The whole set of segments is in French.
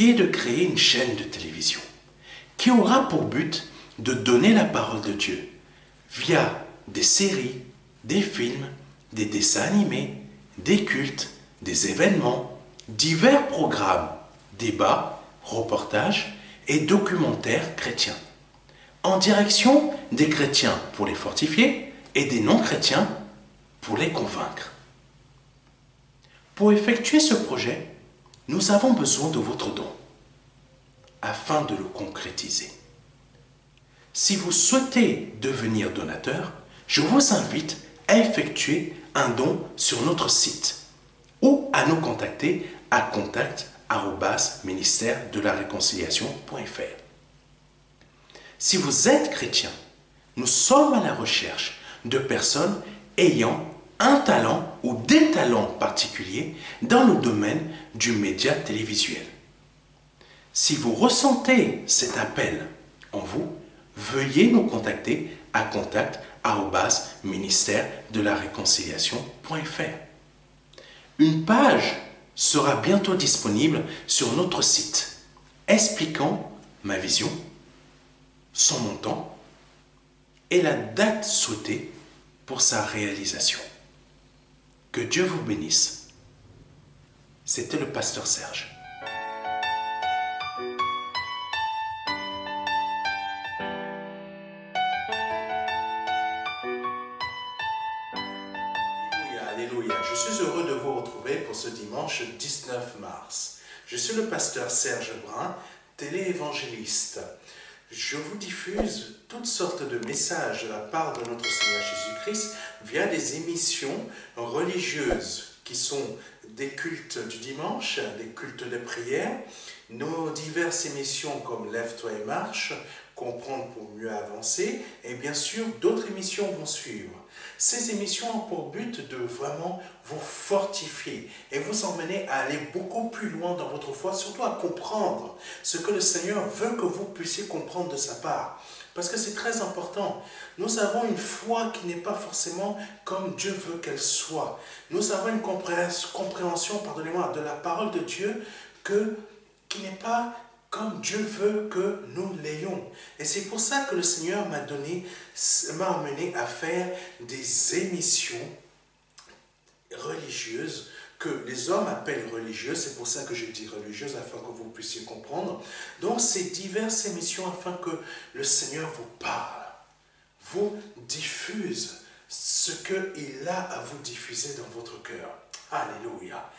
qui est de créer une chaîne de télévision qui aura pour but de donner la parole de Dieu via des séries, des films, des dessins animés, des cultes, des événements, divers programmes, débats, reportages et documentaires chrétiens, en direction des chrétiens pour les fortifier et des non-chrétiens pour les convaincre. Pour effectuer ce projet, nous avons besoin de votre don afin de le concrétiser. Si vous souhaitez devenir donateur, je vous invite à effectuer un don sur notre site ou à nous contacter à contact@ministère-de-la-réconciliation.fr. Si vous êtes chrétien, nous sommes à la recherche de personnes ayant un talent ou des talents particuliers dans le domaine du média télévisuel. Si vous ressentez cet appel en vous, veuillez nous contacter à contact@ministère-de-la-réconciliation.fr. Une page sera bientôt disponible sur notre site expliquant ma vision, son montant et la date souhaitée pour sa réalisation. Que Dieu vous bénisse. C'était le pasteur Serge. Alléluia. Je suis heureux de vous retrouver pour ce dimanche 19 mars. Je suis le pasteur Serge Brun, télé-évangéliste. Je vous diffuse toutes sortes de messages de la part de notre Seigneur Jésus-Christ via des émissions religieuses qui sont des cultes du dimanche, des cultes de prière, nos diverses émissions comme Lève-toi et marche, Comprendre pour mieux avancer, et bien sûr d'autres émissions vont suivre. Ces émissions ont pour but de vraiment vous fortifier et vous emmener à aller beaucoup plus loin dans votre foi, surtout à comprendre ce que le Seigneur veut que vous puissiez comprendre de sa part. Parce que c'est très important. Nous avons une foi qui n'est pas forcément comme Dieu veut qu'elle soit. Nous avons une compréhension, pardonnez-moi, de la parole de Dieu qui n'est pas comme Dieu veut que nous l'ayons. Et c'est pour ça que le Seigneur m'a emmené à faire des émissions religieuses que les hommes appellent religieuses. C'est pour ça que je dis religieuses, afin que vous puissiez comprendre. Donc, c'est diverses émissions afin que le Seigneur vous parle, vous diffuse ce qu'il a à vous diffuser dans votre cœur. Alléluia.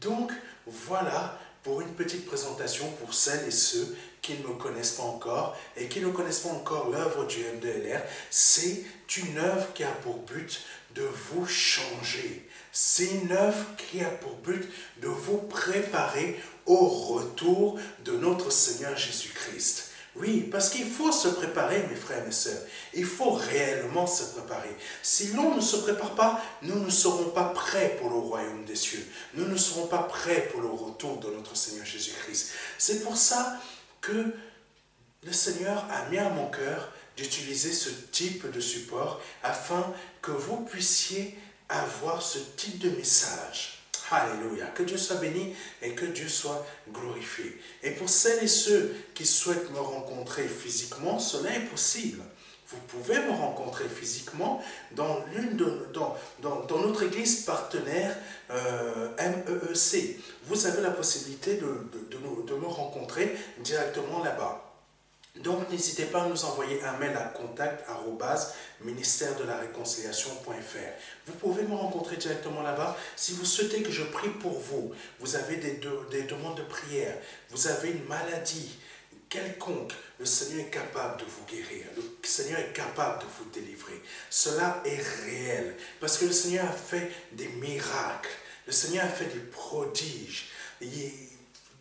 Donc, voilà pour une petite présentation pour celles et ceux qui ne me connaissent pas encore et qui ne connaissent pas encore l'œuvre du MDLR. C'est une œuvre qui a pour but de vous changer. C'est une œuvre qui a pour but de vous préparer au retour de notre Seigneur Jésus-Christ. Oui, parce qu'il faut se préparer, mes frères et mes sœurs. Il faut réellement se préparer. Si l'on ne se prépare pas, nous ne serons pas prêts pour le royaume des cieux. Nous ne serons pas prêts pour le retour de notre Seigneur Jésus-Christ. C'est pour ça que le Seigneur a mis à mon cœur d'utiliser ce type de support afin que vous puissiez avoir ce type de message. Alléluia. Que Dieu soit béni et que Dieu soit glorifié. Et pour celles et ceux qui souhaitent me rencontrer physiquement, cela est possible. Vous pouvez me rencontrer physiquement dans notre église partenaire MEEC. Vous avez la possibilité de me rencontrer directement là-bas. Donc, n'hésitez pas à nous envoyer un mail à contact@ministère-de-la-réconciliation.fr. Vous pouvez me rencontrer directement là-bas. Si vous souhaitez que je prie pour vous, vous avez des demandes de prière, vous avez une maladie quelconque, le Seigneur est capable de vous guérir. Le Seigneur est capable de vous délivrer. Cela est réel. Parce que le Seigneur a fait des miracles. Le Seigneur a fait des prodiges.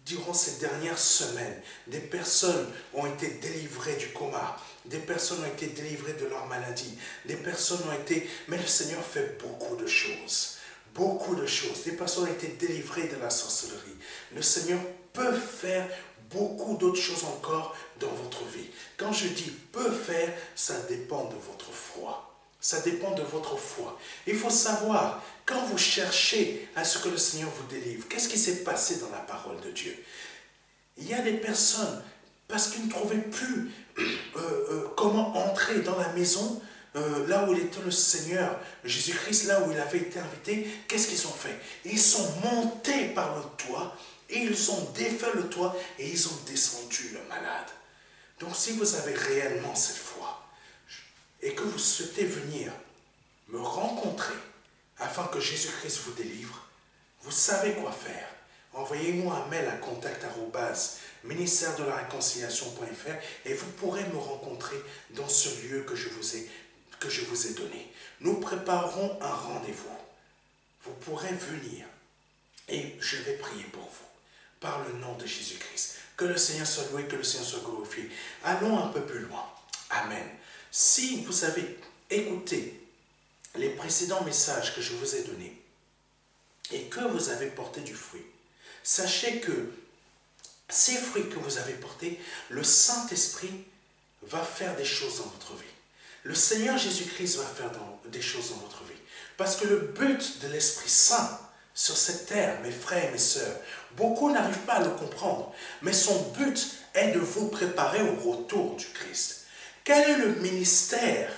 Durant ces dernières semaines, des personnes ont été délivrées du coma, des personnes ont été délivrées de leur maladie, des personnes ont été... Mais le Seigneur fait beaucoup de choses. Beaucoup de choses. Des personnes ont été délivrées de la sorcellerie. Le Seigneur peut faire beaucoup d'autres choses encore dans votre vie. Quand je dis peut faire, ça dépend de votre foi. Ça dépend de votre foi. Il faut savoir, quand vous cherchez à ce que le Seigneur vous délivre, qu'est-ce qui s'est passé dans la parole de Dieu? Il y a des personnes, parce qu'ils ne trouvaient plus comment entrer dans la maison, là où il était le Seigneur, Jésus-Christ, là où il avait été invité, qu'est-ce qu'ils ont fait? Ils sont montés par le toit, et ils ont défait le toit, et ils ont descendu le malade. Donc si vous avez réellement cette foi, et que vous souhaitez venir me rencontrer, afin que Jésus-Christ vous délivre, vous savez quoi faire. Envoyez-moi un mail à contact@ministère-de-la-réconciliation.fr et vous pourrez me rencontrer dans ce lieu que je vous ai donné. Nous préparerons un rendez-vous. Vous pourrez venir et je vais prier pour vous. Par le nom de Jésus-Christ. Que le Seigneur soit loué, que le Seigneur soit glorifié. Allons un peu plus loin. Amen. Si vous avez écouté les précédents messages que je vous ai donnés et que vous avez porté du fruit, sachez que ces fruits que vous avez portés, le Saint-Esprit va faire des choses dans votre vie. Le Seigneur Jésus-Christ va faire des choses dans votre vie. Parce que le but de l'Esprit Saint sur cette terre, mes frères et mes sœurs, beaucoup n'arrivent pas à le comprendre, mais son but est de vous préparer au retour du Christ. Quel est le ministère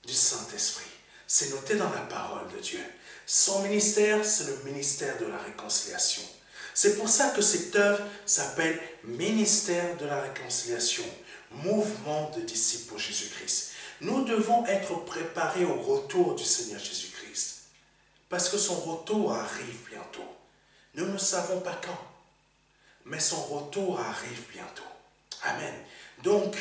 du Saint-Esprit? C'est noté dans la parole de Dieu. Son ministère, c'est le ministère de la réconciliation. C'est pour ça que cette œuvre s'appelle Ministère de la réconciliation, mouvement de disciples pour Jésus-Christ. Nous devons être préparés au retour du Seigneur Jésus-Christ, parce que son retour arrive bientôt. Nous ne savons pas quand, mais son retour arrive bientôt. Amen. Donc,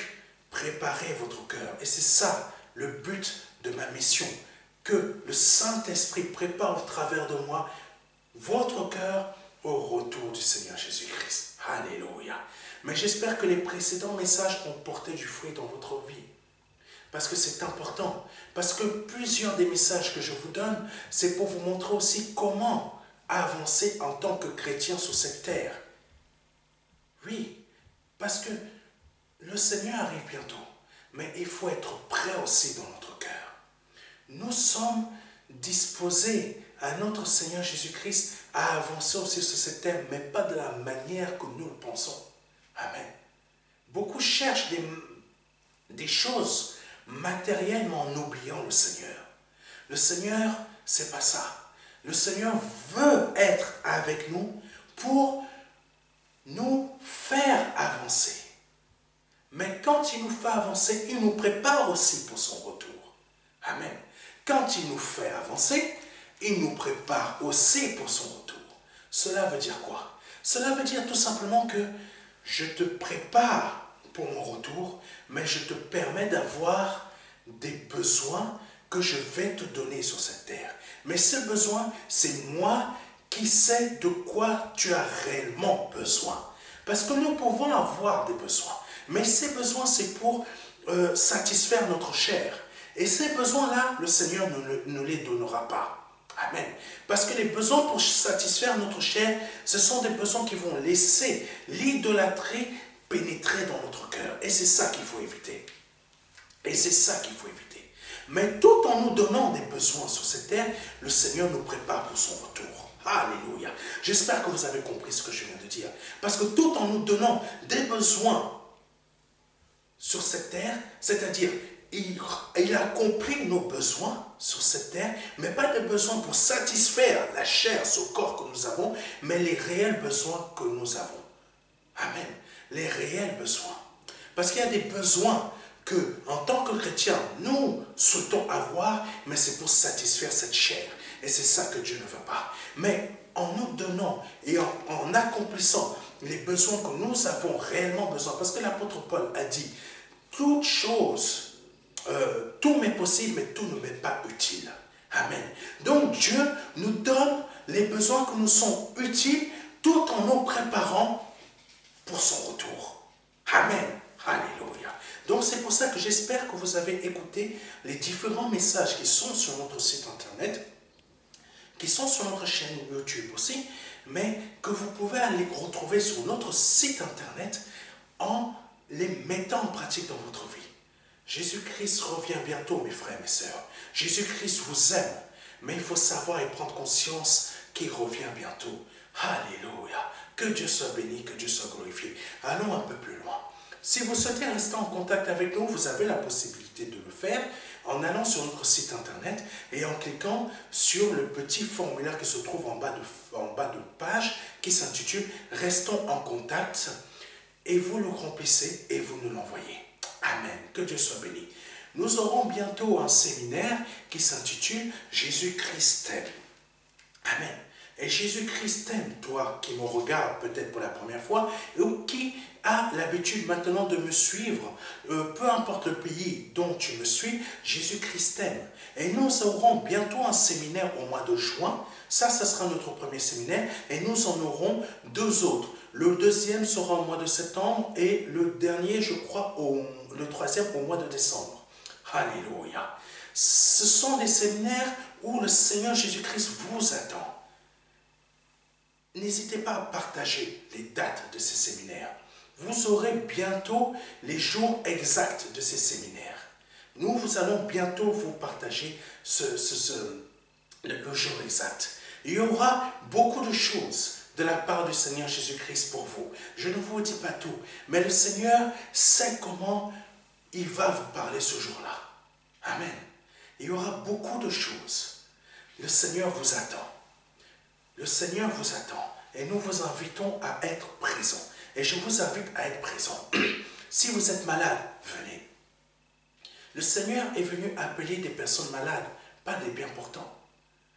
préparez votre cœur. Et c'est ça le but de ma mission, que le Saint-Esprit prépare au travers de moi votre cœur au retour du Seigneur Jésus-Christ. Alléluia. Mais j'espère que les précédents messages ont porté du fruit dans votre vie. Parce que c'est important. Parce que plusieurs des messages que je vous donne, c'est pour vous montrer aussi comment avancer en tant que chrétien sur cette terre. Oui, parce que le Seigneur arrive bientôt. Mais il faut être prêt aussi dans notre cœur. Nous sommes disposés à notre Seigneur Jésus-Christ à avancer aussi sur cette terre, mais pas de la manière que nous le pensons. Amen. Beaucoup cherchent des choses matériellement en oubliant le Seigneur. Le Seigneur, c'est pas ça. Le Seigneur veut être avec nous pour nous faire avancer. Mais quand il nous fait avancer, il nous prépare aussi pour son retour. Amen. Quand il nous fait avancer, il nous prépare aussi pour son retour. Cela veut dire quoi? Cela veut dire tout simplement que je te prépare pour mon retour, mais je te permets d'avoir des besoins que je vais te donner sur cette terre. Mais ces besoins, c'est moi qui sais de quoi tu as réellement besoin. Parce que nous pouvons avoir des besoins, mais ces besoins, c'est pour satisfaire notre chair. Et ces besoins-là, le Seigneur ne nous les donnera pas. Amen. Parce que les besoins pour satisfaire notre chair, ce sont des besoins qui vont laisser l'idolâtrie pénétrer dans notre cœur. Et c'est ça qu'il faut éviter. Et c'est ça qu'il faut éviter. Mais tout en nous donnant des besoins sur cette terre, le Seigneur nous prépare pour son retour. Alléluia. J'espère que vous avez compris ce que je viens de dire. Parce que tout en nous donnant des besoins sur cette terre, c'est-à-dire il accomplit nos besoins sur cette terre, mais pas des besoins pour satisfaire la chair, ce corps que nous avons, mais les réels besoins que nous avons. Amen. Les réels besoins. Parce qu'il y a des besoins que, en tant que chrétiens, nous souhaitons avoir, mais c'est pour satisfaire cette chair. Et c'est ça que Dieu ne veut pas. Mais en nous donnant et en accomplissant les besoins que nous avons réellement besoin, parce que l'apôtre Paul a dit, toute chose, tout m'est possible, mais tout ne m'est pas utile. Amen. Donc Dieu nous donne les besoins que nous sont utiles, tout en nous préparant pour son retour. Amen. Alléluia. Donc c'est pour ça que j'espère que vous avez écouté les différents messages qui sont sur notre site internet, qui sont sur notre chaîne YouTube aussi, mais que vous pouvez aller retrouver sur notre site internet en les mettant en pratique dans votre vie. Jésus-Christ revient bientôt, mes frères et mes sœurs. Jésus-Christ vous aime, mais il faut savoir et prendre conscience qu'il revient bientôt. Alléluia. Que Dieu soit béni, que Dieu soit glorifié. Allons un peu plus loin. Si vous souhaitez rester en contact avec nous, vous avez la possibilité de le faire en allant sur notre site internet et en cliquant sur le petit formulaire qui se trouve en bas de page qui s'intitule « Restons en contact » et vous le remplissez et vous nous l'envoyez. Amen. Que Dieu soit béni. Nous aurons bientôt un séminaire qui s'intitule « Jésus-Christ t'aime ». Amen. Et Jésus-Christ t'aime, toi qui me regardes peut-être pour la première fois, ou qui a l'habitude maintenant de me suivre, peu importe le pays dont tu me suis, Jésus-Christ t'aime. Et nous aurons bientôt un séminaire au mois de juin, ça sera notre premier séminaire, et nous en aurons 2 autres. Le deuxième sera au mois de septembre, et le dernier, je crois, le troisième au mois de décembre. Alléluia. Ce sont des séminaires où le Seigneur Jésus-Christ vous attend. N'hésitez pas à partager les dates de ces séminaires. Vous aurez bientôt les jours exacts de ces séminaires. Nous allons bientôt vous partager le jour exact. Il y aura beaucoup de choses de la part du Seigneur Jésus-Christ pour vous. Je ne vous dis pas tout, mais le Seigneur sait comment il va vous parler ce jour-là. Amen. Il y aura beaucoup de choses. Le Seigneur vous attend. Le Seigneur vous attend et nous vous invitons à être présents. Et je vous invite à être présents. Si vous êtes malade, venez. Le Seigneur est venu appeler des personnes malades, pas des bien portants.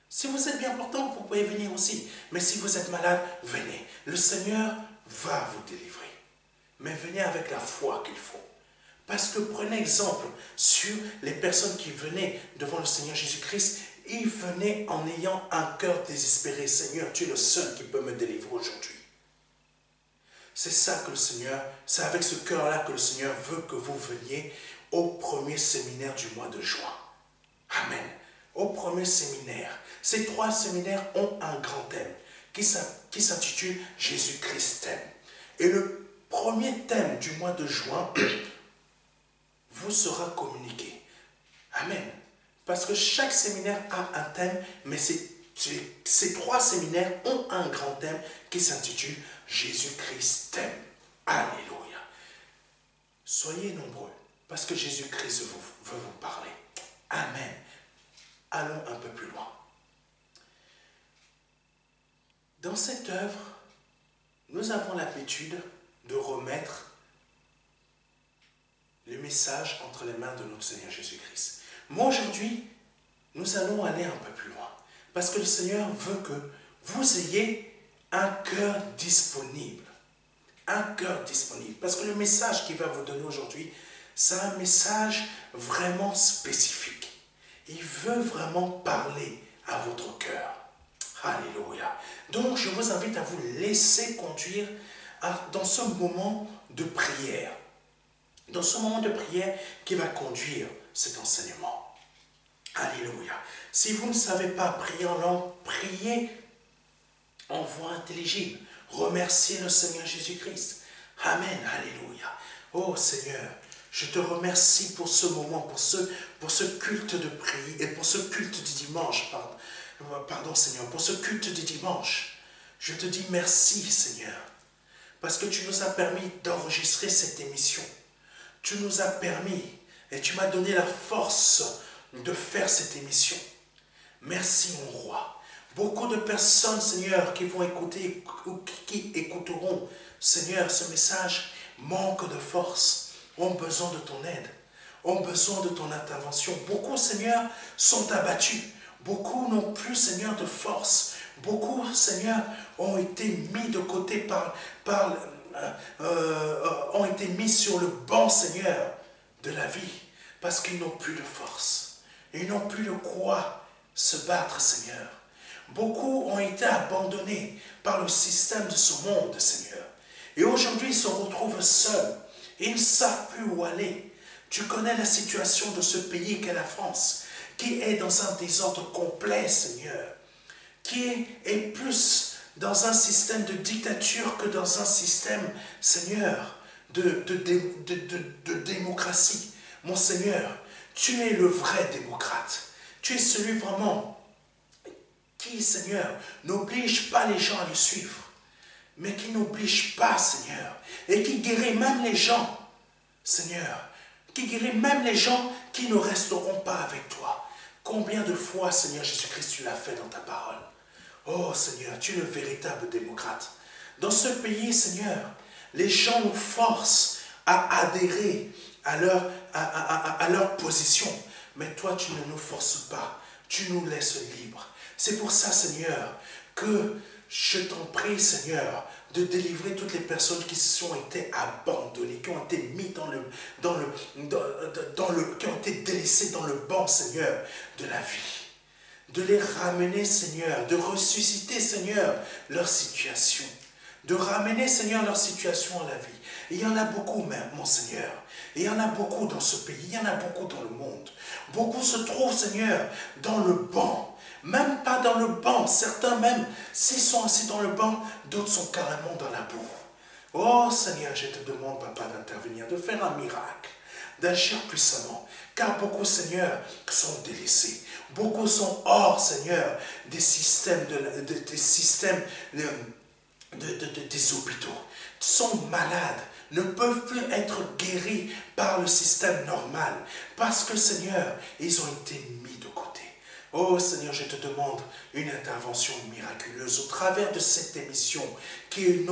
Si vous êtes bien portant, vous pouvez venir aussi. Mais si vous êtes malade, venez. Le Seigneur va vous délivrer. Mais venez avec la foi qu'il faut. Parce que prenez exemple sur les personnes qui venaient devant le Seigneur Jésus-Christ. Ils venaient en ayant un cœur désespéré. Seigneur, tu es le seul qui peut me délivrer aujourd'hui. C'est ça que le Seigneur, c'est avec ce cœur-là que le Seigneur veut que vous veniez au premier séminaire du mois de juin. Amen. Au premier séminaire. Ces 3 séminaires ont un grand thème qui s'intitule « Jésus-Christ t'aime ». Et le premier thème du mois de juin vous sera communiqué. Amen. Parce que chaque séminaire a un thème, mais ces 3 séminaires ont un grand thème qui s'intitule « Jésus-Christ t'aime ». Alléluia. Soyez nombreux, parce que Jésus-Christ veut vous parler. Amen. Allons un peu plus loin. Dans cette œuvre, nous avons l'habitude de remettre le message entre les mains de notre Seigneur Jésus-Christ. Moi, aujourd'hui, nous allons aller un peu plus loin. Parce que le Seigneur veut que vous ayez un cœur disponible. Un cœur disponible. Parce que le message qu'il va vous donner aujourd'hui, c'est un message vraiment spécifique. Il veut vraiment parler à votre cœur. Alléluia. Donc, je vous invite à vous laisser conduire dans ce moment de prière. Dans ce moment de prière qui va conduire cet enseignement. Alléluia. Si vous ne savez pas prier en langue, priez en voix intelligible. Remerciez le Seigneur Jésus-Christ. Amen. Alléluia. Oh Seigneur, je te remercie pour ce moment, pour ce culte de prière et pour ce culte du dimanche. Pardon Seigneur, pour ce culte du dimanche. Je te dis merci Seigneur, parce que tu nous as permis d'enregistrer cette émission. Tu nous as permis et tu m'as donné la force de faire cette émission. Merci mon roi. Beaucoup de personnes, Seigneur, qui vont écouter ou qui écouteront, Seigneur, ce message manquent de force, ont besoin de ton aide, ont besoin de ton intervention. Beaucoup, Seigneur, sont abattus. Beaucoup n'ont plus, Seigneur, de force. Beaucoup, Seigneur, ont été mis de côté ont été mis sur le banc, Seigneur, de la vie, parce qu'ils n'ont plus de force. Ils n'ont plus de quoi se battre, Seigneur. Beaucoup ont été abandonnés par le système de ce monde, Seigneur. Et aujourd'hui, ils se retrouvent seuls. Ils ne savent plus où aller. Tu connais la situation de ce pays qu'est la France, qui est dans un désordre complet, Seigneur. Qui est plus dans un système de dictature que dans un système, Seigneur, de démocratie. Mon Seigneur, tu es le vrai démocrate. Tu es celui vraiment qui qui, Seigneur, n'oblige pas les gens à le suivre, mais qui n'oblige pas, Seigneur, et qui guérit même les gens, Seigneur, qui guérit même les gens qui ne resteront pas avec toi. Combien de fois, Seigneur Jésus-Christ, tu l'as fait dans ta parole? Oh Seigneur, tu es le véritable démocrate. Dans ce pays, Seigneur, les gens nous forcent à adhérer à leur position. Mais toi, tu ne nous forces pas. Tu nous laisses libres. C'est pour ça, Seigneur, que je t'en prie, Seigneur, de délivrer toutes les personnes qui ont été abandonnées, qui ont été mises qui ont été délaissées dans le banc, Seigneur, de la vie. De les ramener, Seigneur, de ressusciter, Seigneur, leur situation. De ramener, Seigneur, leur situation à la vie. Et il y en a beaucoup, même, mon Seigneur. Et il y en a beaucoup dans ce pays, il y en a beaucoup dans le monde. Beaucoup se trouvent, Seigneur, dans le banc. Même pas dans le banc. Certains même, s'ils sont assis dans le banc, d'autres sont carrément dans la boue. Oh Seigneur, je te demande, Papa, d'intervenir, de faire un miracle, d'agir puissamment. Car beaucoup, Seigneur, sont délaissés. Beaucoup sont hors, Seigneur, des systèmes, des hôpitaux. Sont malades, ne peuvent plus être guéris par le système normal. Parce que, Seigneur, ils ont été mis de côté. Oh Seigneur, je te demande une intervention miraculeuse au travers de cette émission qui est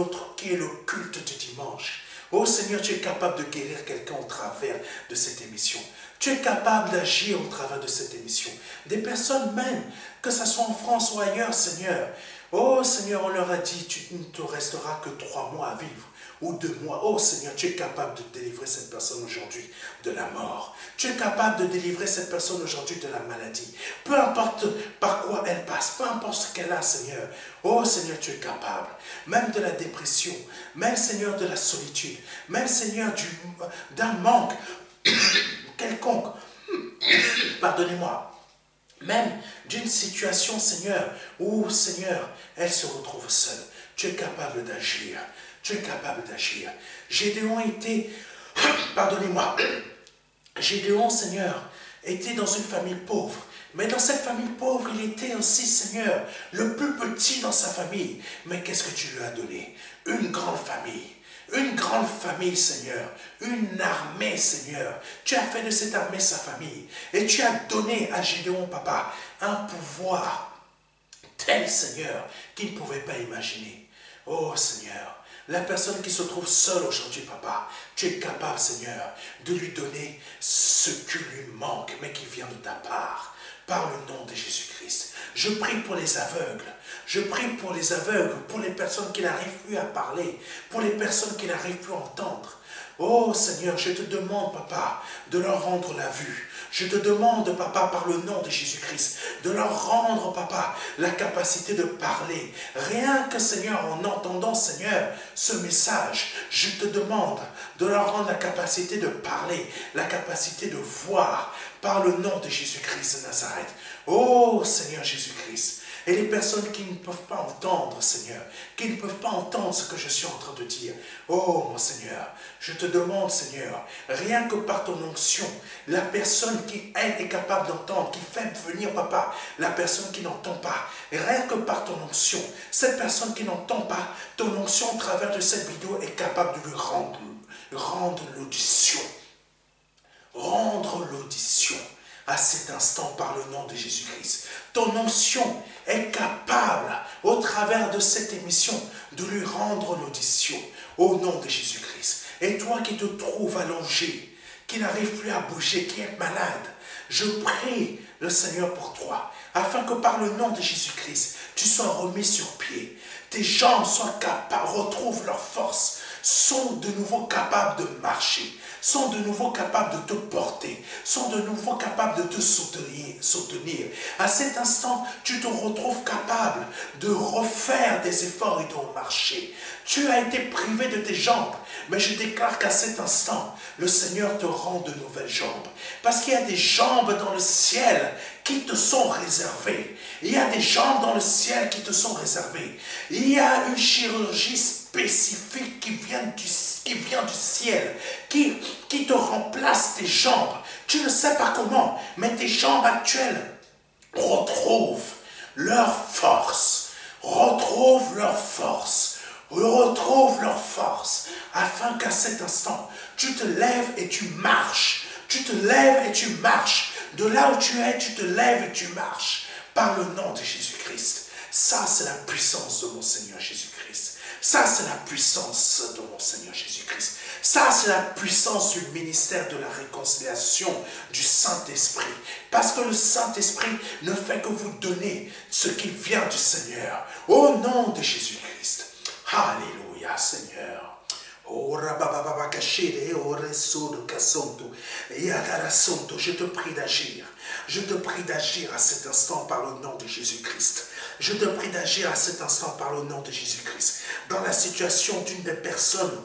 le culte du dimanche. Oh Seigneur, tu es capable de guérir quelqu'un au travers de cette émission. Tu es capable d'agir au travers de cette émission. Des personnes même, que ce soit en France ou ailleurs, Seigneur. Oh Seigneur, on leur a dit, tu ne te resteras que 3 mois à vivre. Ou 2 mois. Oh Seigneur, tu es capable de délivrer cette personne aujourd'hui de la mort. Tu es capable de délivrer cette personne aujourd'hui de la maladie. Peu importe par quoi elle passe, peu importe ce qu'elle a, Seigneur. Oh Seigneur, tu es capable. Même de la dépression, même Seigneur de la solitude, même Seigneur d'un manque quelconque. Pardonnez-moi. Même d'une situation, Seigneur, où, Seigneur, elle se retrouve seule. Tu es capable d'agir. Tu es capable d'agir. Gédéon était, pardonnez-moi, Gédéon, Seigneur, était dans une famille pauvre. Mais dans cette famille pauvre, il était aussi, Seigneur, le plus petit dans sa famille. Mais qu'est-ce que tu lui as donné? Une grande famille. Une grande famille, Seigneur. Une armée, Seigneur. Tu as fait de cette armée sa famille. Et tu as donné à Gédéon, Papa, un pouvoir tel, Seigneur, qu'il ne pouvait pas imaginer. Oh, Seigneur. La personne qui se trouve seule aujourd'hui, Papa, tu es capable, Seigneur, de lui donner ce qui lui manque, mais qui vient de ta part, par le nom de Jésus-Christ. Je prie pour les aveugles. Je prie pour les aveugles, pour les personnes qui n'arrivent plus à parler, pour les personnes qui n'arrivent plus à entendre. Oh Seigneur, je te demande, Papa, de leur rendre la vue. Je te demande, Papa, par le nom de Jésus-Christ, de leur rendre, Papa, la capacité de parler. Rien que, Seigneur, en entendant, Seigneur, ce message, je te demande de leur rendre la capacité de parler, la capacité de voir, par le nom de Jésus-Christ de Nazareth. Oh Seigneur Jésus-Christ. Et les personnes qui ne peuvent pas entendre, Seigneur, qui ne peuvent pas entendre ce que je suis en train de dire. Oh, mon Seigneur, je te demande, Seigneur, rien que par ton onction, la personne qui, elle, est capable d'entendre, qui fait venir, Papa, la personne qui n'entend pas, et rien que par ton onction, cette personne qui n'entend pas, ton onction, au travers de cette vidéo, est capable de lui rendre l'audition. Rendre l'audition à cet instant par le nom de Jésus-Christ. Ton onction est capable, au travers de cette émission, de lui rendre l'audition au nom de Jésus-Christ. Et toi qui te trouves allongé, qui n'arrive plus à bouger, qui est malade, je prie le Seigneur pour toi, afin que par le nom de Jésus-Christ, tu sois remis sur pied. Tes jambes soient capables, retrouvent leur force, sont de nouveau capables de marcher, sont de nouveau capables de te porter, sont de nouveau capables de te soutenir. À cet instant, tu te retrouves capable de refaire des efforts et de marcher. Tu as été privé de tes jambes, mais je déclare qu'à cet instant, le Seigneur te rend de nouvelles jambes. Parce qu'il y a des jambes dans le ciel qui te sont réservées. Il y a des jambes dans le ciel qui te sont réservées. Il y a une chirurgie spécifique qui vient du ciel, qui te remplace tes jambes. Tu ne sais pas comment, mais tes jambes actuelles retrouvent leur force. Retrouve leur force. Retrouve leur force. Afin qu'à cet instant, tu te lèves et tu marches. Tu te lèves et tu marches. De là où tu es, tu te lèves et tu marches. Par le nom de Jésus-Christ. Ça, c'est la puissance de mon Seigneur Jésus-Christ. Ça, c'est la puissance de mon Seigneur Jésus-Christ. Ça, c'est la puissance du ministère de la réconciliation du Saint-Esprit. Parce que le Saint-Esprit ne fait que vous donner ce qui vient du Seigneur. Au nom de Jésus-Christ. Alléluia, Seigneur. Je te prie d'agir. Je te prie d'agir à cet instant par le nom de Jésus-Christ. Je te prie d'agir à cet instant par le nom de Jésus-Christ. Dans la situation d'une des personnes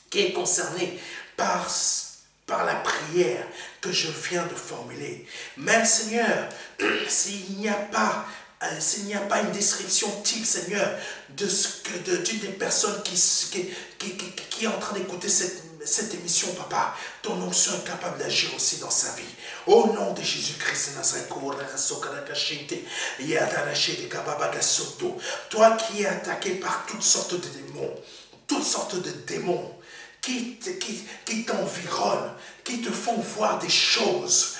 qui est concernée par la prière que je viens de formuler. Même Seigneur, s'il n'y a pas une description type, Seigneur, d'une des personnes qui est en train d'écouter cette émission, Papa, ton onction est capable d'agir aussi dans sa vie. Au nom de Jésus-Christ, toi qui es attaqué par toutes sortes de démons, qui t'environnent, qui te font voir des choses,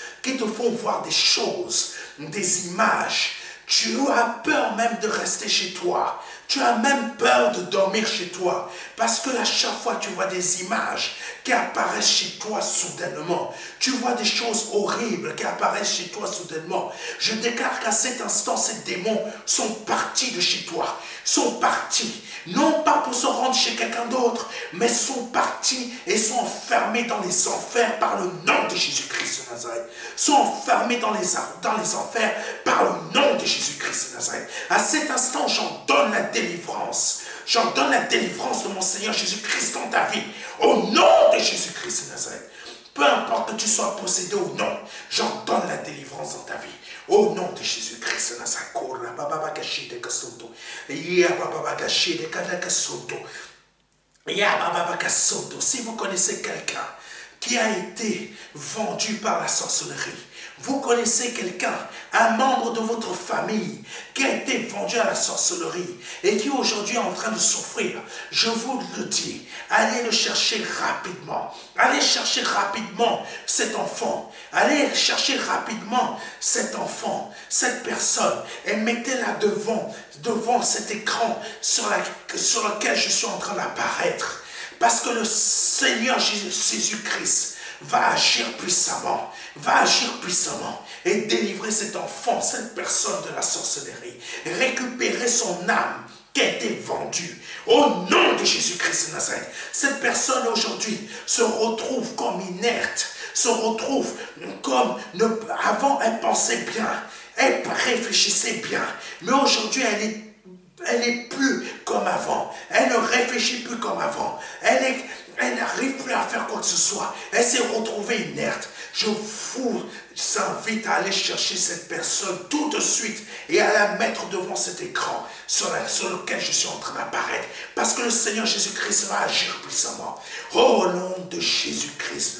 des images. Tu as peur même de rester chez toi. Tu as même peur de dormir chez toi. Parce que à chaque fois tu vois des images qui apparaissent chez toi soudainement. Tu vois des choses horribles qui apparaissent chez toi soudainement. Je déclare qu'à cet instant, ces démons sont partis de chez toi. Sont partis. Non pas pour se rendre chez quelqu'un d'autre, mais sont partis et sont enfermés dans les enfers par le nom de Jésus-Christ de Nazareth. Sont enfermés dans les enfers par le nom de Jésus-Christ de Nazareth. À cet instant, j'en donne la délivrance. J'en donne la délivrance de mon Seigneur Jésus-Christ dans ta vie. Au nom de Jésus-Christ de Nazareth. Peu importe que tu sois possédé ou non, j'en donne la délivrance dans ta vie. Au nom de Jésus-Christ de Nazareth. Si vous connaissez quelqu'un qui a été vendu par la sorcellerie, vous connaissez quelqu'un, un membre de votre famille qui a été vendu à la sorcellerie et qui aujourd'hui est en train de souffrir, je vous le dis, allez le chercher rapidement. Allez chercher rapidement cet enfant. Allez chercher rapidement cet enfant, cette personne, et mettez-la devant cet écran sur lequel je suis en train d'apparaître. Parce que le Seigneur Jésus-Christ va agir puissamment et délivrer cet enfant, cette personne de la sorcellerie, récupérer son âme qui a été vendue au nom de Jésus-Christ de Nazareth. Cette personne aujourd'hui se retrouve comme inerte, se retrouve comme avant elle pensait bien, elle réfléchissait bien, mais aujourd'hui elle n'est plus comme avant, elle ne réfléchit plus comme avant, elle n'arrive plus à faire quoi que ce soit. Elle s'est retrouvée inerte. Je vous invite à aller chercher cette personne tout de suite et à la mettre devant cet écran sur lequel je suis en train d'apparaître. Parce que le Seigneur Jésus-Christ va agir puissamment. Au nom de Jésus-Christ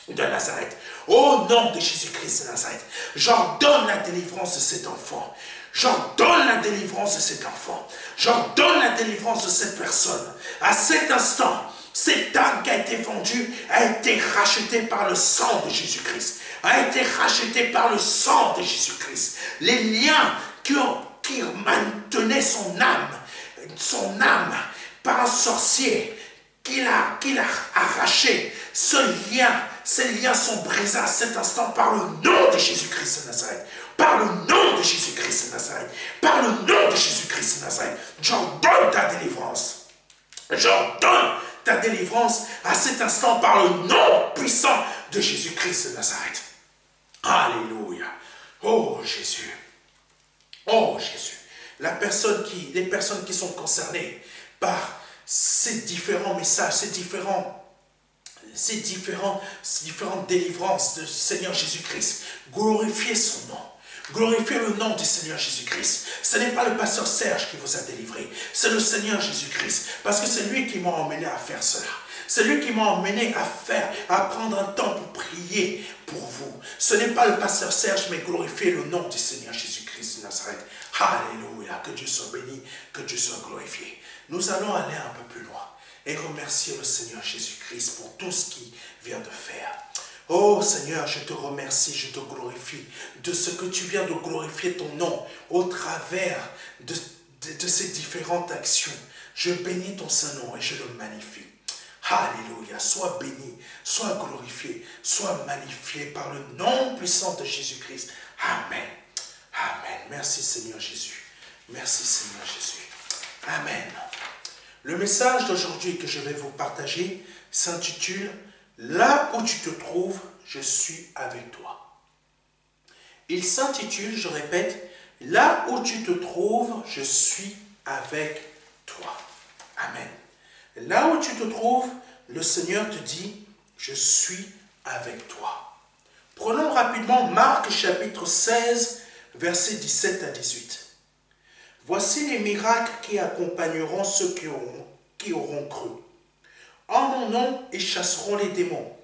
de Nazareth. Au nom de Jésus-Christ de Nazareth. J'ordonne la délivrance de cet enfant. J'ordonne la délivrance de cet enfant. J'ordonne la délivrance de cette personne. À cet instant, cette âme qui a été vendue a été rachetée par le sang de Jésus-Christ. A été rachetée par le sang de Jésus-Christ. Les liens qui maintenaient son âme par un sorcier qu'il a arraché, ces liens sont brisés à cet instant par le nom de Jésus-Christ de Nazareth. Par le nom de Jésus-Christ de Nazareth. Par le nom de Jésus-Christ de Nazareth. J'ordonne ta délivrance. J'ordonne ta délivrance à cet instant par le nom puissant de Jésus-Christ de Nazareth. Alléluia. Oh Jésus. Oh Jésus. Les personnes qui sont concernées par ces différents messages, ces différentes délivrances du Seigneur Jésus-Christ, glorifiez son nom. Glorifiez le nom du Seigneur Jésus-Christ. Ce n'est pas le pasteur Serge qui vous a délivré, c'est le Seigneur Jésus-Christ. Parce que c'est lui qui m'a emmené à faire cela. C'est lui qui m'a emmené à prendre un temps pour prier pour vous. Ce n'est pas le pasteur Serge, mais glorifiez le nom du Seigneur Jésus-Christ de Nazareth. Alléluia, que Dieu soit béni, que Dieu soit glorifié. Nous allons aller un peu plus loin et remercier le Seigneur Jésus-Christ pour tout ce qu'il vient de faire. Oh Seigneur, je te remercie, je te glorifie de ce que tu viens de glorifier ton nom au travers de ces différentes actions. Je bénis ton Saint-Nom et je le magnifie. Alléluia, sois béni, sois glorifié, sois magnifié par le nom puissant de Jésus-Christ. Amen. Amen. Merci Seigneur Jésus. Merci Seigneur Jésus. Amen. Le message d'aujourd'hui que je vais vous partager s'intitule « Là où tu te trouves, je suis avec toi ». Il s'intitule, je répète, « Là où tu te trouves, je suis avec toi ». Amen. Là où tu te trouves, le Seigneur te dit « Je suis avec toi ». Prenons rapidement Marc chapitre 16, versets 17 à 18. Voici les miracles qui accompagneront ceux qui auront cru. En mon nom, ils chasseront les démons.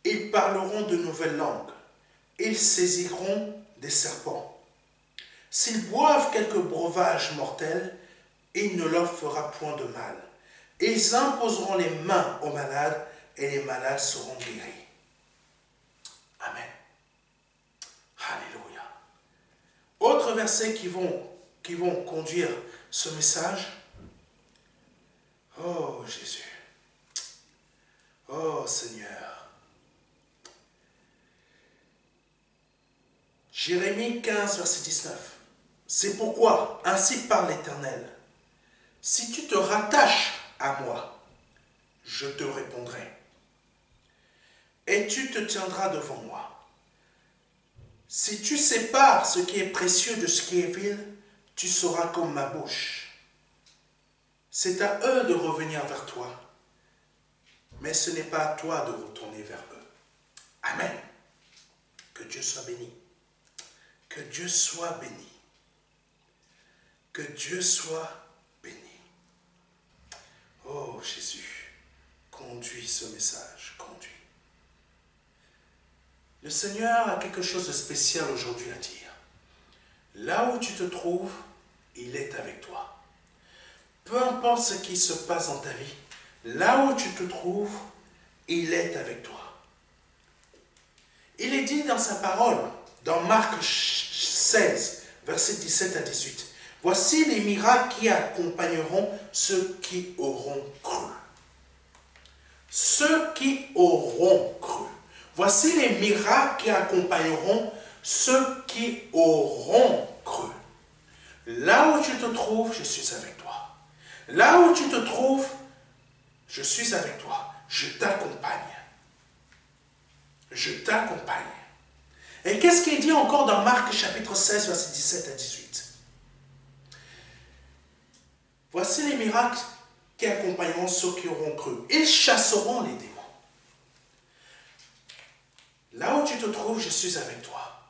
Ils parleront de nouvelles langues. Ils saisiront des serpents. S'ils boivent quelque breuvage mortel, il ne leur fera point de mal. Ils imposeront les mains aux malades et les malades seront guéris. Amen. Alléluia. Autres versets qui vont conduire ce message. Oh Jésus. Oh Seigneur. Jérémie 15, verset 19. C'est pourquoi, ainsi parle l'Éternel, si tu te rattaches à moi, je te répondrai. Et tu te tiendras devant moi. Si tu sépares ce qui est précieux de ce qui est vil, tu seras comme ma bouche. C'est à eux de revenir vers toi, mais ce n'est pas à toi de retourner vers eux. Amen. Que Dieu soit béni. Que Dieu soit béni. Que Dieu soit béni. Oh Jésus, conduis ce message, conduis. Le Seigneur a quelque chose de spécial aujourd'hui à dire. Là où tu te trouves, il est avec toi. Peu importe ce qui se passe dans ta vie, là où tu te trouves, il est avec toi. Il est dit dans sa parole, dans Marc 16, versets 17 à 18, « Voici les miracles qui accompagneront ceux qui auront cru. » Ceux qui auront cru. Voici les miracles qui accompagneront ceux qui auront cru. Là où tu te trouves, je suis avec toi. Là où tu te trouves, je suis avec toi. Je t'accompagne. Je t'accompagne. Et qu'est-ce qui est dit encore dans Marc chapitre 16, verset 17 à 18? Voici les miracles qui accompagneront ceux qui auront cru. Ils chasseront les démons. Là où tu te trouves, je suis avec toi.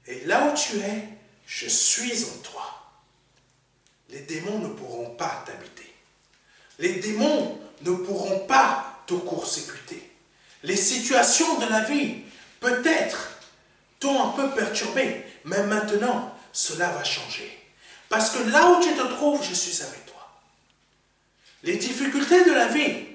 Et là où tu es, je suis en toi. Les démons ne pourront pas t'habiter. Les démons ne pourront pas te court-circuiter. Les situations de la vie, peut-être, t'ont un peu perturbé, mais maintenant, cela va changer. Parce que là où tu te trouves, je suis avec toi. Les difficultés de la vie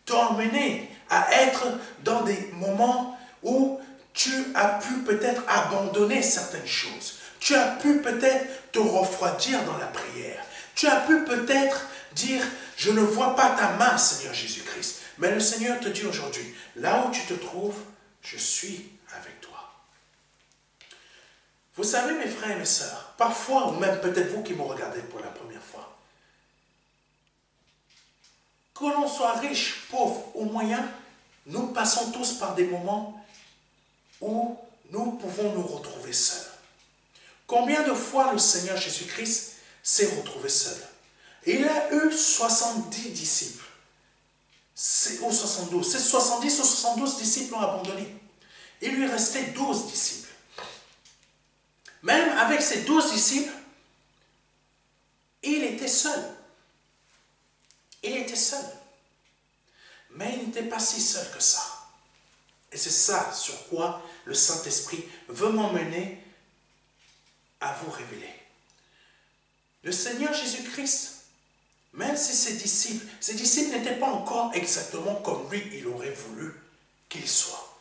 t'ont amené à être dans des moments où tu as pu peut-être abandonner certaines choses. Tu as pu peut-être te refroidir dans la prière. Tu as pu peut-être dire, je ne vois pas ta main, Seigneur Jésus-Christ. Mais le Seigneur te dit aujourd'hui, là où tu te trouves, je suis avec toi. Vous savez, mes frères et mes sœurs, parfois, ou même peut-être vous qui me regardez pour la première fois, que l'on soit riche, pauvre ou moyen, nous passons tous par des moments où nous pouvons nous retrouver seuls. Combien de fois le Seigneur Jésus-Christ s'est retrouvé seul? Il a eu 70 disciples. Ou 72. Ces 70 ou 72 disciples l'ont abandonné. Il lui restait 12 disciples. Même avec ces 12 disciples, il était seul. Il était seul. Mais il n'était pas si seul que ça. Et c'est ça sur quoi le Saint-Esprit veut m'emmener à vous révéler. le Seigneur Jésus-Christ, même si ses disciples n'étaient pas encore exactement comme lui, il aurait voulu qu'ils soient.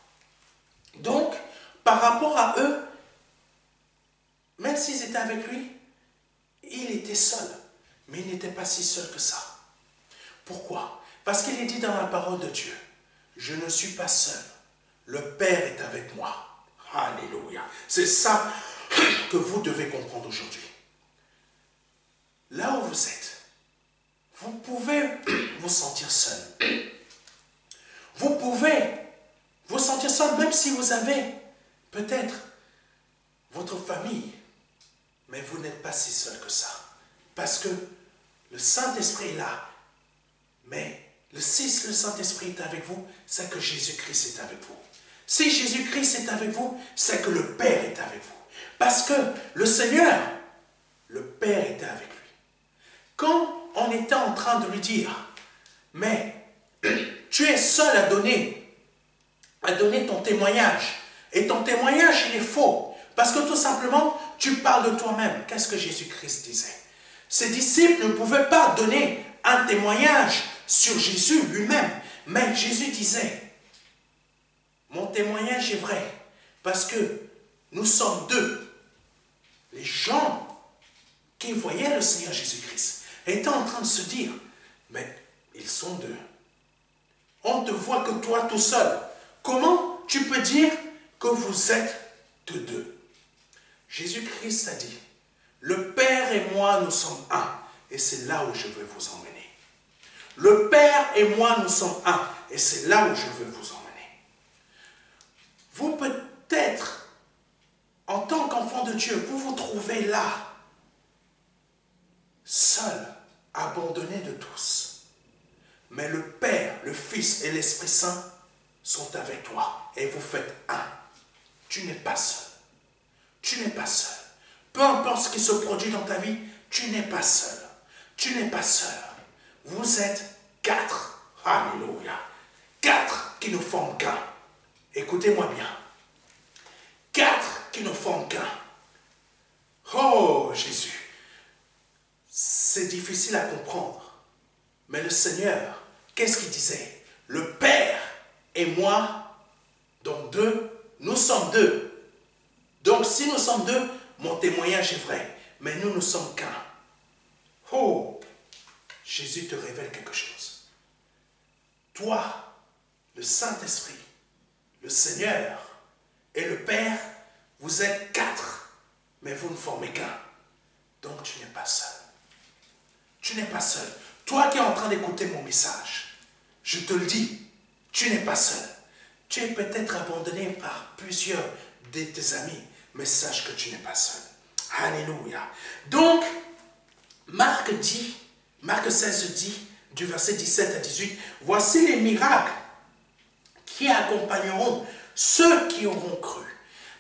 Donc, par rapport à eux, même s'ils étaient avec lui, il était seul. Mais il n'était pas si seul que ça. Pourquoi? Parce qu'il est dit dans la parole de Dieu, je ne suis pas seul, le Père est avec moi. Alléluia. C'est ça que vous devez comprendre aujourd'hui. Là où vous êtes, vous pouvez vous sentir seul. Vous pouvez vous sentir seul même si vous avez peut-être votre famille, mais vous n'êtes pas si seul que ça. Parce que le Saint-Esprit est là. Mais si le Saint-Esprit est avec vous, c'est que Jésus-Christ est avec vous. Si Jésus-Christ est avec vous, c'est que le Père est avec vous. Parce que le Seigneur, le Père était avec lui. Quand on était en train de lui dire, mais tu es seul à donner ton témoignage. Et ton témoignage, il est faux. Parce que tout simplement, tu parles de toi-même. Qu'est-ce que Jésus-Christ disait? Ses disciples ne pouvaient pas donner un témoignage sur Jésus lui-même. Mais Jésus disait, mon témoignage est vrai. Parce que nous sommes deux. Les gens qui voyaient le Seigneur Jésus-Christ étaient en train de se dire, mais ils sont deux. On ne te voit que toi tout seul. Comment tu peux dire que vous êtes de deux? Jésus-Christ a dit, le Père et moi, nous sommes un. Et c'est là où je veux vous emmener. Le Père et moi, nous sommes un. Et c'est là où je veux vous emmener. Vous peut-être, en tant qu'enfant de Dieu, vous vous trouvez là, seul, abandonné de tous. Mais le Père, le Fils et l'Esprit Saint sont avec toi. Et vous faites un. Tu n'es pas seul. Tu n'es pas seul. Peu importe ce qui se produit dans ta vie, tu n'es pas seul. Tu n'es pas seul. Vous êtes 4. Alléluia. 4 qui ne forment qu'un. Écoutez-moi bien. 4 qui ne forment qu'un. Oh Jésus. C'est difficile à comprendre. Mais le Seigneur, qu'est-ce qu'il disait? Le Père et moi, donc deux, nous sommes deux. Donc si nous sommes deux, mon témoignage est vrai. Mais nous ne sommes qu'un. Oh, Jésus te révèle quelque chose. Toi, le Saint-Esprit, le Seigneur et le Père, vous êtes 4, mais vous ne formez qu'un. Donc tu n'es pas seul. Tu n'es pas seul. Toi qui es en train d'écouter mon message, je te le dis, tu n'es pas seul. Tu es peut-être abandonné par plusieurs de tes amis, mais sache que tu n'es pas seul. Alléluia. Donc, Marc 16 dit, du verset 17 à 18, voici les miracles qui accompagneront ceux qui auront cru.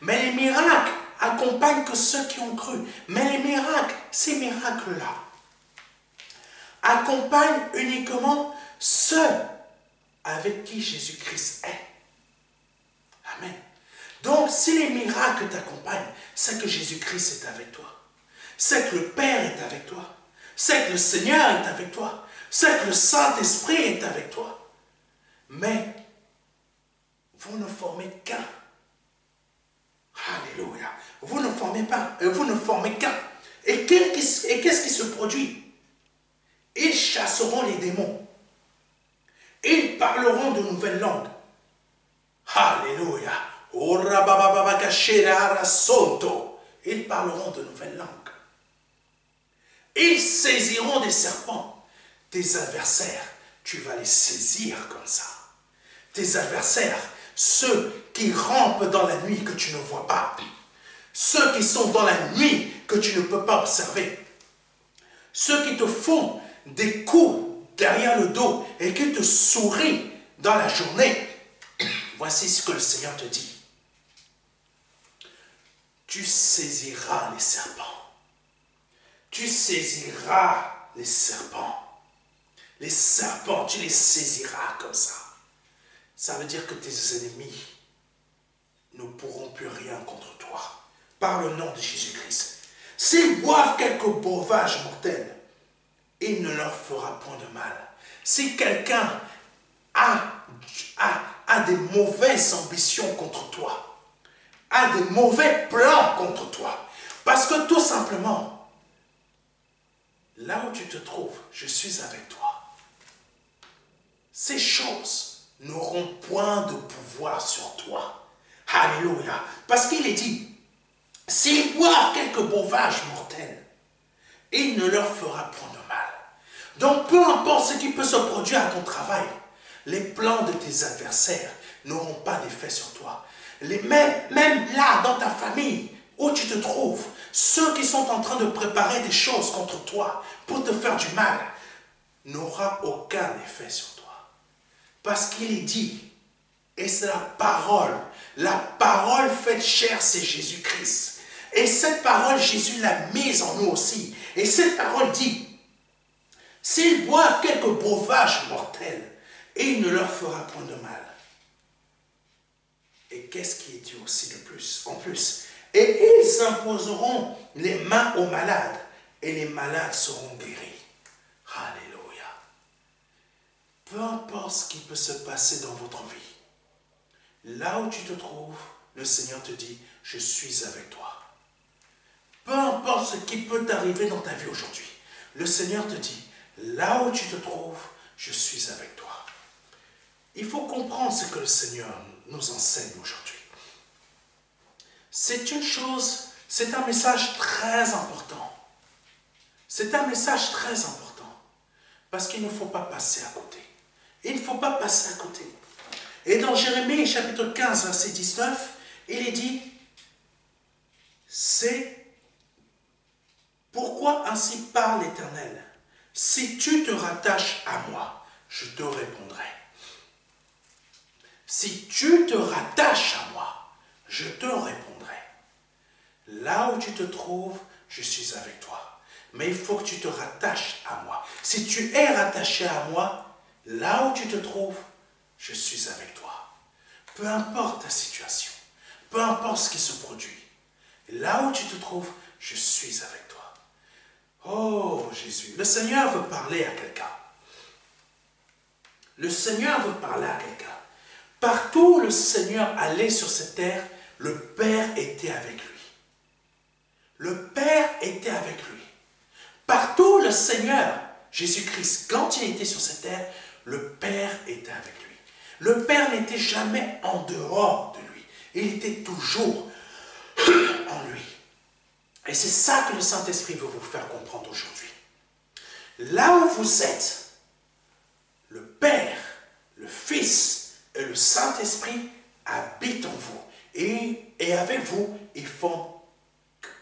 Mais les miracles accompagnent que ceux qui ont cru. Mais les miracles, ces miracles-là, accompagnent uniquement ceux avec qui Jésus-Christ est. Amen. Donc, si les miracles t'accompagnent, c'est que Jésus-Christ est avec toi. C'est que le Père est avec toi. C'est que le Seigneur est avec toi. C'est que le Saint-Esprit est avec toi. Mais, vous ne formez qu'un. Alléluia. Vous ne formez pas, vous ne formez qu'un. Et qu'est-ce qui se produit? Ils chasseront les démons. Ils parleront de nouvelles langues. Alléluia. Ils parleront de nouvelles langues. Ils saisiront des serpents. Tes adversaires, tu vas les saisir comme ça. Tes adversaires, ceux qui rampent dans la nuit que tu ne vois pas. Ceux qui sont dans la nuit que tu ne peux pas observer. Ceux qui te font des coups derrière le dos et qui te sourient dans la journée. Voici ce que le Seigneur te dit. Tu saisiras les serpents. Tu saisiras les serpents. Les serpents, tu les saisiras comme ça. Ça veut dire que tes ennemis ne pourront plus rien contre toi. Par le nom de Jésus-Christ. S'ils boivent quelques breuvages mortels, il ne leur fera point de mal. Si quelqu'un a des mauvaises ambitions contre toi, a des mauvais plans contre toi, parce que tout simplement, là où tu te trouves, je suis avec toi. Ces choses n'auront point de pouvoir sur toi. Alléluia. Parce qu'il est dit, s'ils boivent quelques breuvages mortels, il ne leur fera point de mal. Donc peu importe ce qui peut se produire à ton travail, les plans de tes adversaires n'auront pas d'effet sur toi. Même là, dans ta famille, où tu te trouves, ceux qui sont en train de préparer des choses contre toi pour te faire du mal, n'aura aucun effet sur toi. Parce qu'il est dit, et c'est la parole faite chair, c'est Jésus-Christ. Et cette parole, Jésus l'a mise en nous aussi. Et cette parole dit, s'ils boivent quelques breuvages mortels, il ne leur fera point de mal. Et qu'est-ce qui est dit aussi de plus, en plus? Et ils imposeront les mains aux malades, et les malades seront guéris. Alléluia. Peu importe ce qui peut se passer dans votre vie, là où tu te trouves, le Seigneur te dit, je suis avec toi. Peu importe ce qui peut t'arriver dans ta vie aujourd'hui, le Seigneur te dit, là où tu te trouves, je suis avec toi. Il faut comprendre ce que le Seigneur nous enseigne aujourd'hui. C'est une chose, c'est un message très important. C'est un message très important. Parce qu'il ne faut pas passer à côté. Il ne faut pas passer à côté. Et dans Jérémie chapitre 15, verset 19, il est dit, c'est pourquoi ainsi parle l'Éternel. Si tu te rattaches à moi, je te répondrai. Si tu te rattaches à moi, je te répondrai. Là où tu te trouves, je suis avec toi. Mais il faut que tu te rattaches à moi. Si tu es rattaché à moi, là où tu te trouves, je suis avec toi. Peu importe ta situation, peu importe ce qui se produit, là où tu te trouves, je suis avec toi. Oh Jésus, le Seigneur veut parler à quelqu'un. Le Seigneur veut parler à quelqu'un. Partout où le Seigneur allait sur cette terre, le Père était avec lui. Le Père était avec lui. Partout où le Seigneur, Jésus-Christ, quand il était sur cette terre, le Père était avec lui. Le Père n'était jamais en dehors de lui. Il était toujours en lui. Et c'est ça que le Saint-Esprit veut vous faire comprendre aujourd'hui. Là où vous êtes, le Père, le Fils et le Saint-Esprit habitent en vous. Et avec vous, ils font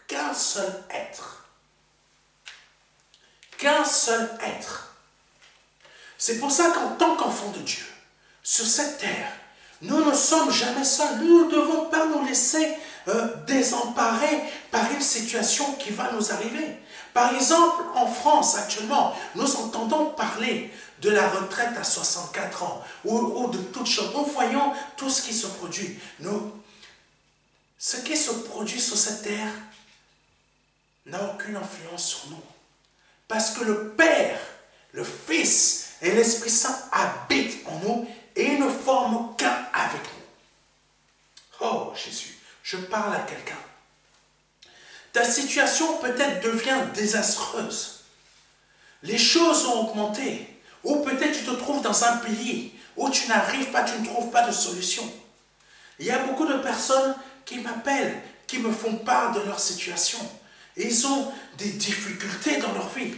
qu'un seul être. Qu'un seul être. C'est pour ça qu'en tant qu'enfants de Dieu, sur cette terre, nous ne sommes jamais seuls. Nous ne devons pas nous laisser désemparer par une situation qui va nous arriver. Par exemple, en France actuellement, nous entendons parler de la retraite à 64 ans ou de toutes choses. Nous voyons tout ce qui se produit. Ce qui se produit sur cette terre n'a aucune influence sur nous. Parce que le Père, le Fils et l'Esprit Saint habitent en nous et ils ne forment qu'un avec nous. Oh Jésus, je parle à quelqu'un. Ta situation peut-être devient désastreuse. Les choses ont augmenté. Ou peut-être tu te trouves dans un pays où tu n'arrives pas, tu ne trouves pas de solution. Il y a beaucoup de personnes qui m'appellent, qui me font part de leur situation. Et ils ont des difficultés dans leur vie.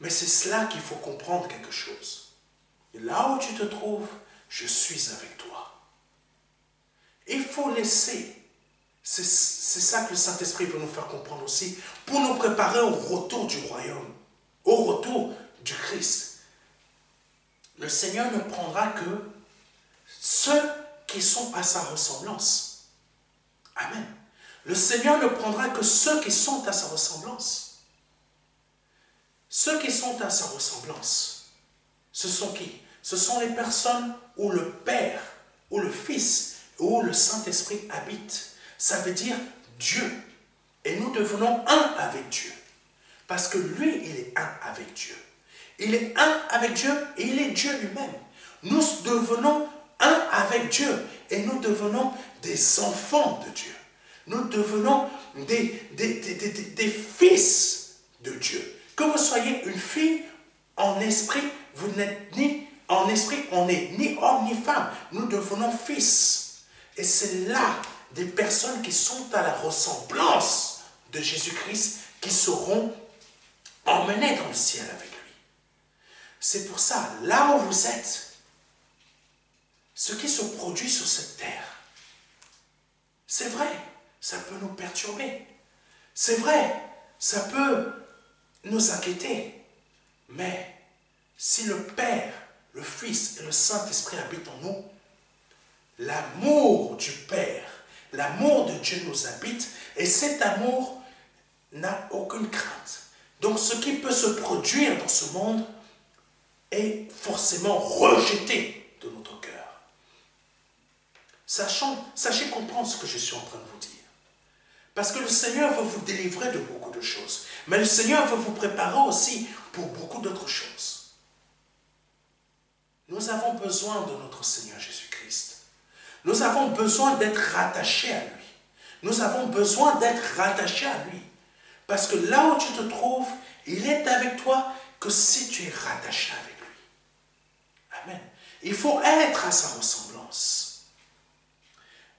Mais c'est cela qu'il faut comprendre quelque chose. Et là où tu te trouves, je suis avec toi. Il faut laisser. C'est ça que le Saint-Esprit veut nous faire comprendre aussi, pour nous préparer au retour du royaume, au retour du Christ. Le Seigneur ne prendra que ceux qui sont à sa ressemblance. Amen. Le Seigneur ne prendra que ceux qui sont à sa ressemblance. Ceux qui sont à sa ressemblance, ce sont qui? Ce sont les personnes où le Père, où le Fils, où le Saint-Esprit habite. Ça veut dire Dieu et nous devenons un avec Dieu. Parce que lui, il est un avec Dieu. Il est un avec Dieu et il est Dieu lui-même. Nous devenons un avec Dieu et nous devenons des enfants de Dieu. Nous devenons des fils de Dieu. Que vous soyez une fille en esprit, vous n'êtes ni en esprit, on n'est ni homme ni femme. Nous devenons fils. Et c'est là des personnes qui sont à la ressemblance de Jésus-Christ qui seront emmenées dans le ciel avec lui. C'est pour ça, là où vous êtes, ce qui se produit sur cette terre, c'est vrai, ça peut nous perturber. C'est vrai, ça peut nous inquiéter. Mais si le Père, le Fils et le Saint-Esprit habitent en nous, l'amour du Père, l'amour de Dieu nous habite et cet amour n'a aucune crainte. Donc ce qui peut se produire dans ce monde est forcément rejeté de notre cœur. Sachez comprendre ce que je suis en train de vous dire. Parce que le Seigneur veut vous délivrer de beaucoup de choses. Mais le Seigneur veut vous préparer aussi pour beaucoup d'autres choses. Nous avons besoin de notre Seigneur Jésus-Christ. Nous avons besoin d'être rattachés à lui. Nous avons besoin d'être rattachés à lui. Parce que là où tu te trouves, il est avec toi que si tu es rattaché avec lui. Amen. Il faut être à sa ressemblance.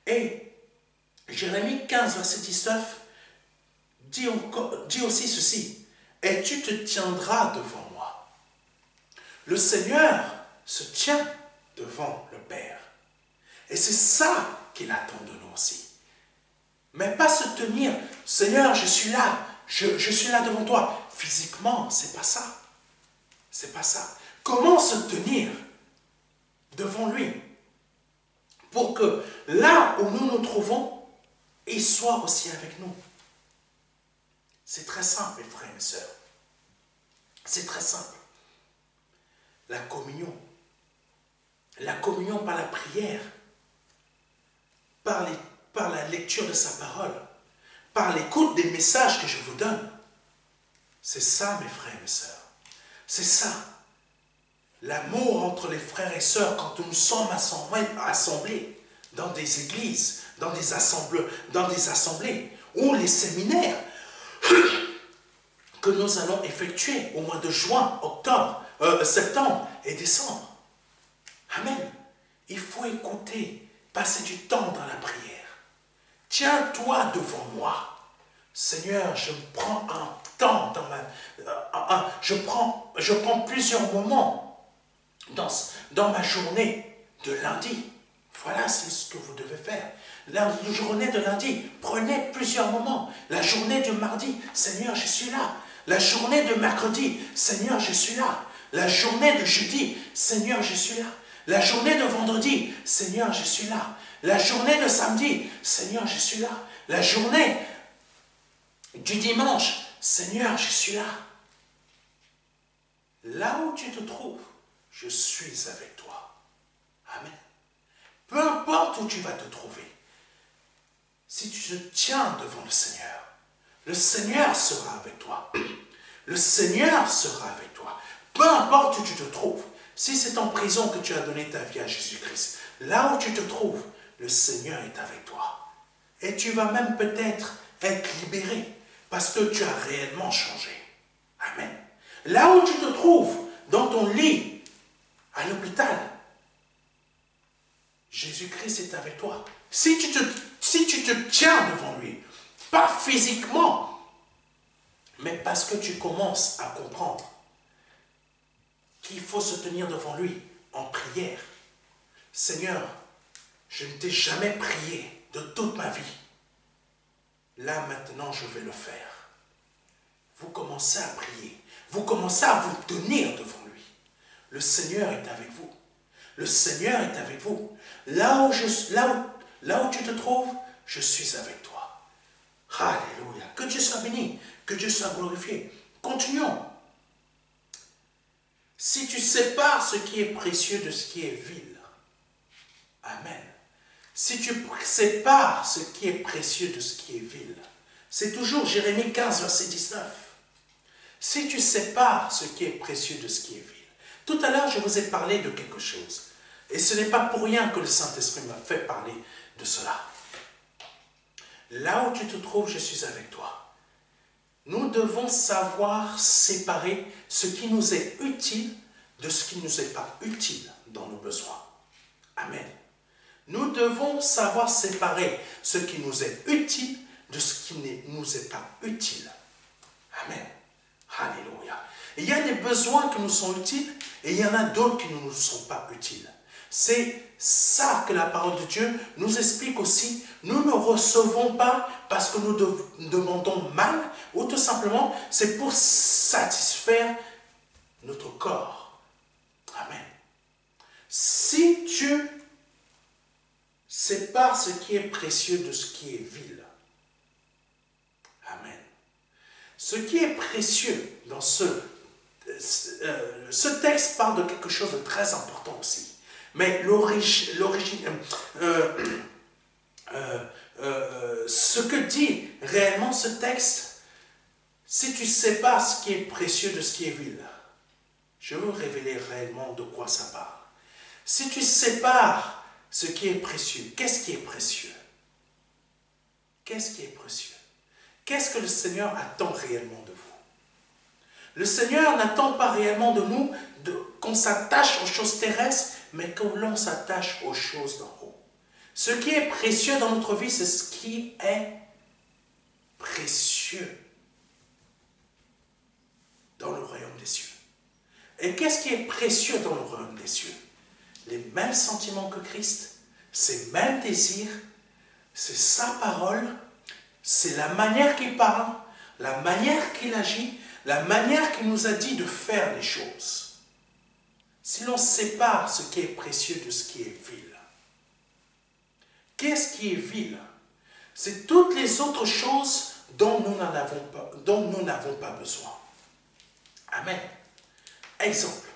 Et Jérémie 15, verset 19, dit aussi ceci. Et tu te tiendras devant moi. Le Seigneur se tient devant le Père. Et c'est ça qu'il attend de nous aussi. Mais pas se tenir, Seigneur, je suis là, je suis là devant toi. Physiquement, c'est pas ça. C'est pas ça. Comment se tenir devant lui pour que là où nous nous trouvons, il soit aussi avec nous? C'est très simple, mes frères et mes sœurs. C'est très simple. La communion par la prière, par la lecture de sa parole, par l'écoute des messages que je vous donne. C'est ça, mes frères et mes sœurs. C'est ça. L'amour entre les frères et sœurs quand nous sommes assemblés dans des églises, dans des assemblées, ou les séminaires que nous allons effectuer au mois de juin, septembre et décembre. Amen. Il faut écouter, passer du temps dans la prière. Tiens-toi devant moi. Seigneur, je prends un temps je prends plusieurs moments dans ma journée de lundi. Voilà, c'est ce que vous devez faire. La journée de lundi, prenez plusieurs moments. La journée de mardi, Seigneur, je suis là. La journée de mercredi, Seigneur, je suis là. La journée de jeudi, Seigneur, je suis là. La journée de vendredi, Seigneur, je suis là. La journée de samedi, Seigneur, je suis là. La journée du dimanche, Seigneur, je suis là. Là où tu te trouves, je suis avec toi. Amen. Peu importe où tu vas te trouver, si tu te tiens devant le Seigneur sera avec toi. Le Seigneur sera avec toi. Peu importe où tu te trouves, si c'est en prison que tu as donné ta vie à Jésus-Christ, là où tu te trouves, le Seigneur est avec toi. Et tu vas même peut-être être libéré parce que tu as réellement changé. Amen. Là où tu te trouves, dans ton lit, à l'hôpital, Jésus-Christ est avec toi. Si tu te tiens devant lui, pas physiquement, mais parce que tu commences à comprendre qu'il faut se tenir devant lui en prière. Seigneur, je ne t'ai jamais prié de toute ma vie. Là, maintenant, je vais le faire. Vous commencez à prier. Vous commencez à vous tenir devant lui. Le Seigneur est avec vous. Le Seigneur est avec vous. Là où tu te trouves, je suis avec toi. Alléluia. Que Dieu soit béni. Que Dieu soit glorifié. Continuons. Si tu sépares ce qui est précieux de ce qui est vil. Amen. Si tu sépares ce qui est précieux de ce qui est vil, C'est toujours Jérémie 15, verset 19. Si tu sépares ce qui est précieux de ce qui est vil. Tout à l'heure, je vous ai parlé de quelque chose. Et ce n'est pas pour rien que le Saint-Esprit m'a fait parler de cela. Là où tu te trouves, je suis avec toi. Nous devons savoir séparer ce qui nous est utile de ce qui ne nous est pas utile dans nos besoins. Amen. Nous devons savoir séparer ce qui nous est utile de ce qui ne nous est pas utile. Amen. Alléluia. Il y a des besoins qui nous sont utiles et il y en a d'autres qui ne nous sont pas utiles. C'est ça que la parole de Dieu nous explique aussi. Nous ne recevons pas parce que nous demandons mal ou tout simplement c'est pour satisfaire notre corps. Amen. Si tu sépares ce qui est précieux de ce qui est vil. Amen. Ce qui est précieux dans ce texte parle de quelque chose de très important aussi. Mais ce que dit réellement ce texte, si tu sépares ce qui est précieux de ce qui est vil, je vais vous révéler réellement de quoi ça parle. Si tu sépares ce qui est précieux, qu'est-ce qui est précieux? Qu'est-ce qui est précieux? Qu'est-ce que le Seigneur attend réellement de vous? Le Seigneur n'attend pas réellement de nous qu'on s'attache aux choses terrestres, mais que l'on s'attache aux choses d'en haut. Ce qui est précieux dans notre vie, c'est ce qui est précieux dans le royaume des cieux. Et qu'est-ce qui est précieux dans le royaume des cieux? Les mêmes sentiments que Christ, ses mêmes désirs, c'est sa parole, c'est la manière qu'il parle, la manière qu'il agit, la manière qu'il nous a dit de faire les choses. Si l'on sépare ce qui est précieux de ce qui est vil. Qu'est-ce qui est vil? C'est toutes les autres choses dont nous n'avons pas besoin. Amen. Exemple.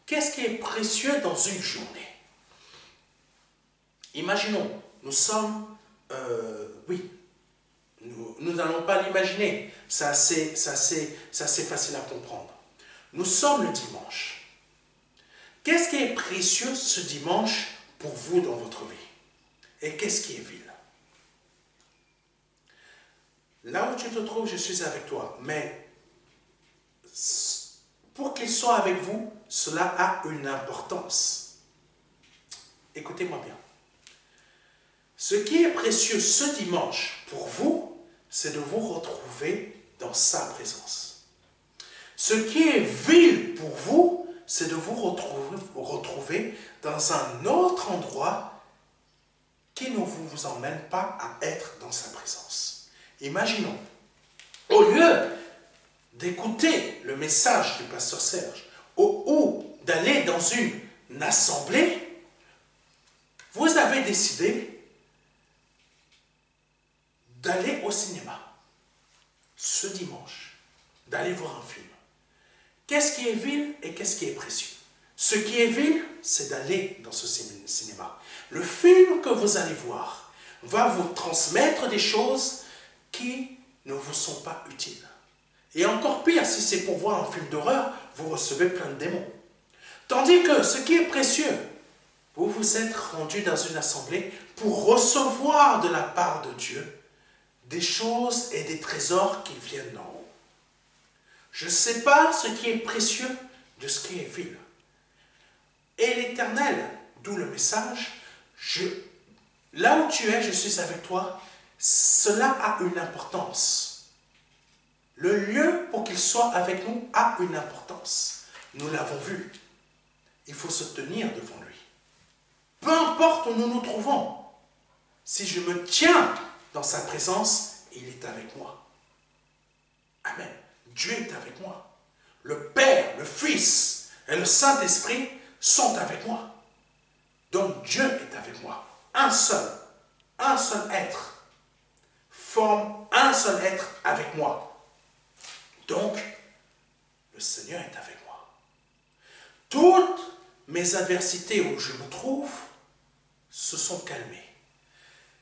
Qu'est-ce qui est précieux dans une journée? Imaginons, nous sommes... nous n'allons pas l'imaginer. C'est assez facile à comprendre. Nous sommes le dimanche. Qu'est-ce qui est précieux ce dimanche pour vous dans votre vie? Et qu'est-ce qui est vil? Là où tu te trouves, je suis avec toi. Mais pour qu'il soit avec vous, cela a une importance. Écoutez-moi bien. Ce qui est précieux ce dimanche pour vous, c'est de vous retrouver dans sa présence. Ce qui est vil pour vous, c'est de vous retrouver dans un autre endroit qui ne vous emmène pas à être dans sa présence. Imaginons, au lieu d'écouter le message du pasteur Serge ou d'aller dans une assemblée, vous avez décidé d'aller au cinéma ce dimanche, d'aller voir un film. Qu'est-ce qui est vil et qu'est-ce qui est précieux? Ce qui est vil, c'est d'aller dans ce cinéma. Le film que vous allez voir va vous transmettre des choses qui ne vous sont pas utiles. Et encore pire, si c'est pour voir un film d'horreur, vous recevez plein de démons. Tandis que ce qui est précieux, vous vous êtes rendu dans une assemblée pour recevoir de la part de Dieu des choses et des trésors qui viennent d'en haut. Je sépare ce qui est précieux de ce qui est vil. Et l'Éternel, d'où le message, là où tu es, je suis avec toi, cela a une importance. Le lieu pour qu'il soit avec nous a une importance. Nous l'avons vu. Il faut se tenir devant lui. Peu importe où nous nous trouvons, si je me tiens dans sa présence, il est avec moi. Amen. Dieu est avec moi. Le Père, le Fils et le Saint-Esprit sont avec moi. Donc Dieu est avec moi. Un seul être forme un seul être avec moi. Donc, le Seigneur est avec moi. Toutes mes adversités où je me trouve se sont calmées.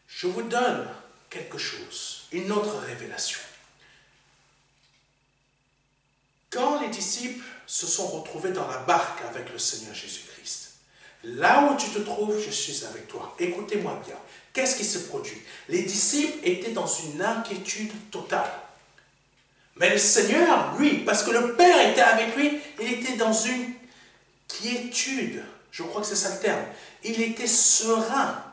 Je vous donne quelque chose, une autre révélation. Quand les disciples se sont retrouvés dans la barque avec le Seigneur Jésus-Christ, là où tu te trouves, je suis avec toi. Écoutez-moi bien. Qu'est-ce qui se produit? Les disciples étaient dans une inquiétude totale. Mais le Seigneur, lui, parce que le Père était avec lui, il était dans une quiétude. Je crois que c'est ça le terme. Il était serein.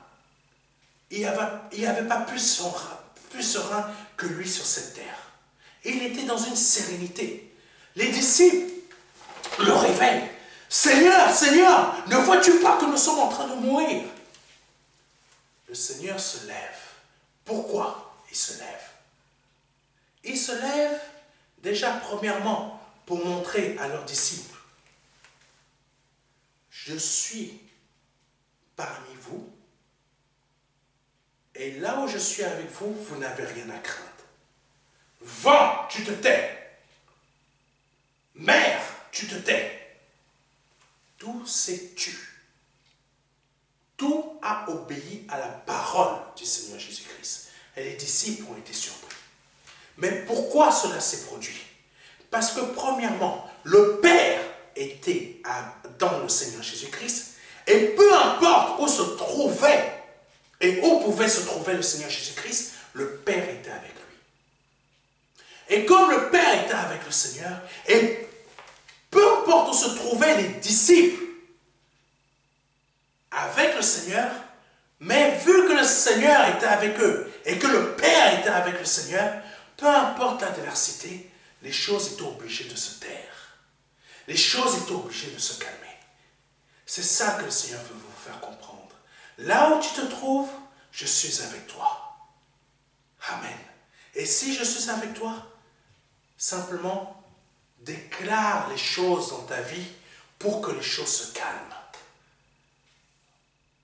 Il n'y avait pas plus serein que lui sur cette terre. Il était dans une sérénité. Les disciples le réveillent. Seigneur, Seigneur, ne vois-tu pas que nous sommes en train de mourir? Le Seigneur se lève. Pourquoi il se lève? Il se lève déjà premièrement pour montrer à leurs disciples: je suis parmi vous, et là où je suis avec vous, vous n'avez rien à craindre. Vent, tu te tais. Mer, tu te tais. Tout s'est tu. Tout a obéi à la parole du Seigneur Jésus-Christ. Et les disciples ont été surpris. Mais pourquoi cela s'est produit? Parce que premièrement, le Père était dans le Seigneur Jésus-Christ, et peu importe où se trouvait et où pouvait se trouver le Seigneur Jésus-Christ, le Père était avec lui. Et comme le Père était avec le Seigneur, et peu importe où se trouvaient les disciples avec le Seigneur, mais vu que le Seigneur était avec eux et que le Père était avec le Seigneur, peu importe l'adversité, les choses étaient obligées de se taire. Les choses étaient obligées de se calmer. C'est ça que le Seigneur veut vous faire comprendre. Là où tu te trouves, je suis avec toi. Amen. Et si je suis avec toi, simplement déclare les choses dans ta vie pour que les choses se calment.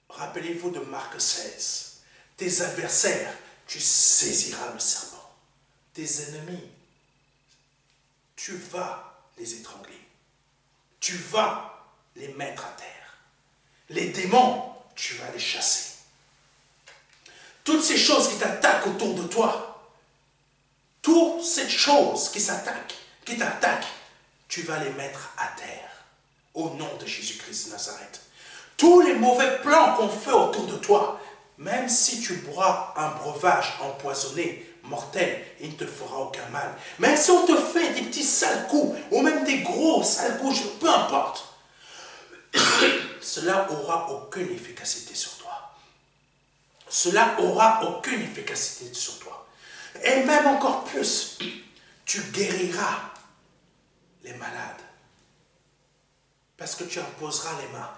Rappelez-vous de Marc 16. Tes adversaires, tu saisiras le serpent. Tes ennemis, tu vas les étrangler. Tu vas les mettre à terre. Les démons, tu vas les chasser. Toutes ces choses qui t'attaquent autour de toi, toutes ces choses qui t'attaquent, tu vas les mettre à terre. Au nom de Jésus-Christ de Nazareth. Tous les mauvais plans qu'on fait autour de toi, même si tu bois un breuvage empoisonné, mortel, il ne te fera aucun mal. Même si on te fait des petits sales coups, ou même des gros sales coups, peu importe, cela n'aura aucune efficacité sur toi. Cela n'aura aucune efficacité sur toi. Et même encore plus, tu guériras les malades. Parce que tu imposeras les mains.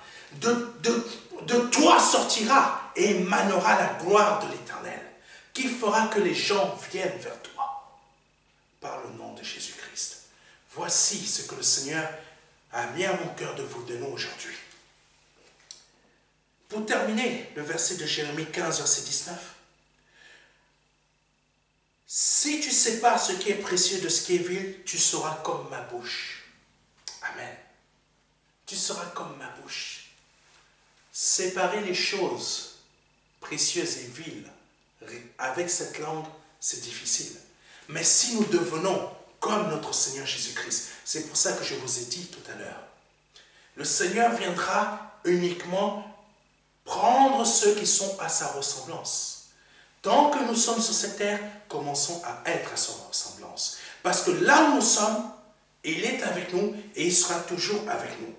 De toi sortira et émanera la gloire de l'Éternel, qui fera que les gens viennent vers toi, par le nom de Jésus-Christ. Voici ce que le Seigneur a mis à mon cœur de vous donner aujourd'hui. Pour terminer, le verset de Jérémie 15, verset 19. Si tu sépares ce qui est précieux de ce qui est vil, tu seras comme ma bouche. Amen. Tu seras comme ma bouche. Séparer les choses précieuses et viles, avec cette langue, c'est difficile. Mais si nous devenons comme notre Seigneur Jésus-Christ, c'est pour ça que je vous ai dit tout à l'heure, le Seigneur viendra uniquement prendre ceux qui sont à sa ressemblance. Tant que nous sommes sur cette terre, commençons à être à son ressemblance. Parce que là où nous sommes, il est avec nous et il sera toujours avec nous.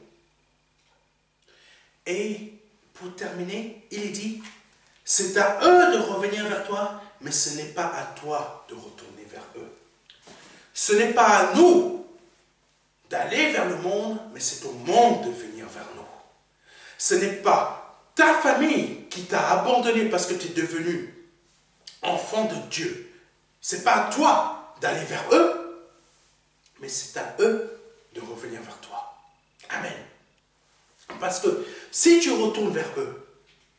Et pour terminer, il dit, c'est à eux de revenir vers toi, mais ce n'est pas à toi de retourner vers eux. Ce n'est pas à nous d'aller vers le monde, mais c'est au monde de venir vers nous. Ce n'est pas ta famille qui t'a abandonné parce que tu es devenu enfant de Dieu. Ce n'est pas à toi d'aller vers eux, mais c'est à eux de revenir vers toi. Amen. Parce que si tu retournes vers eux,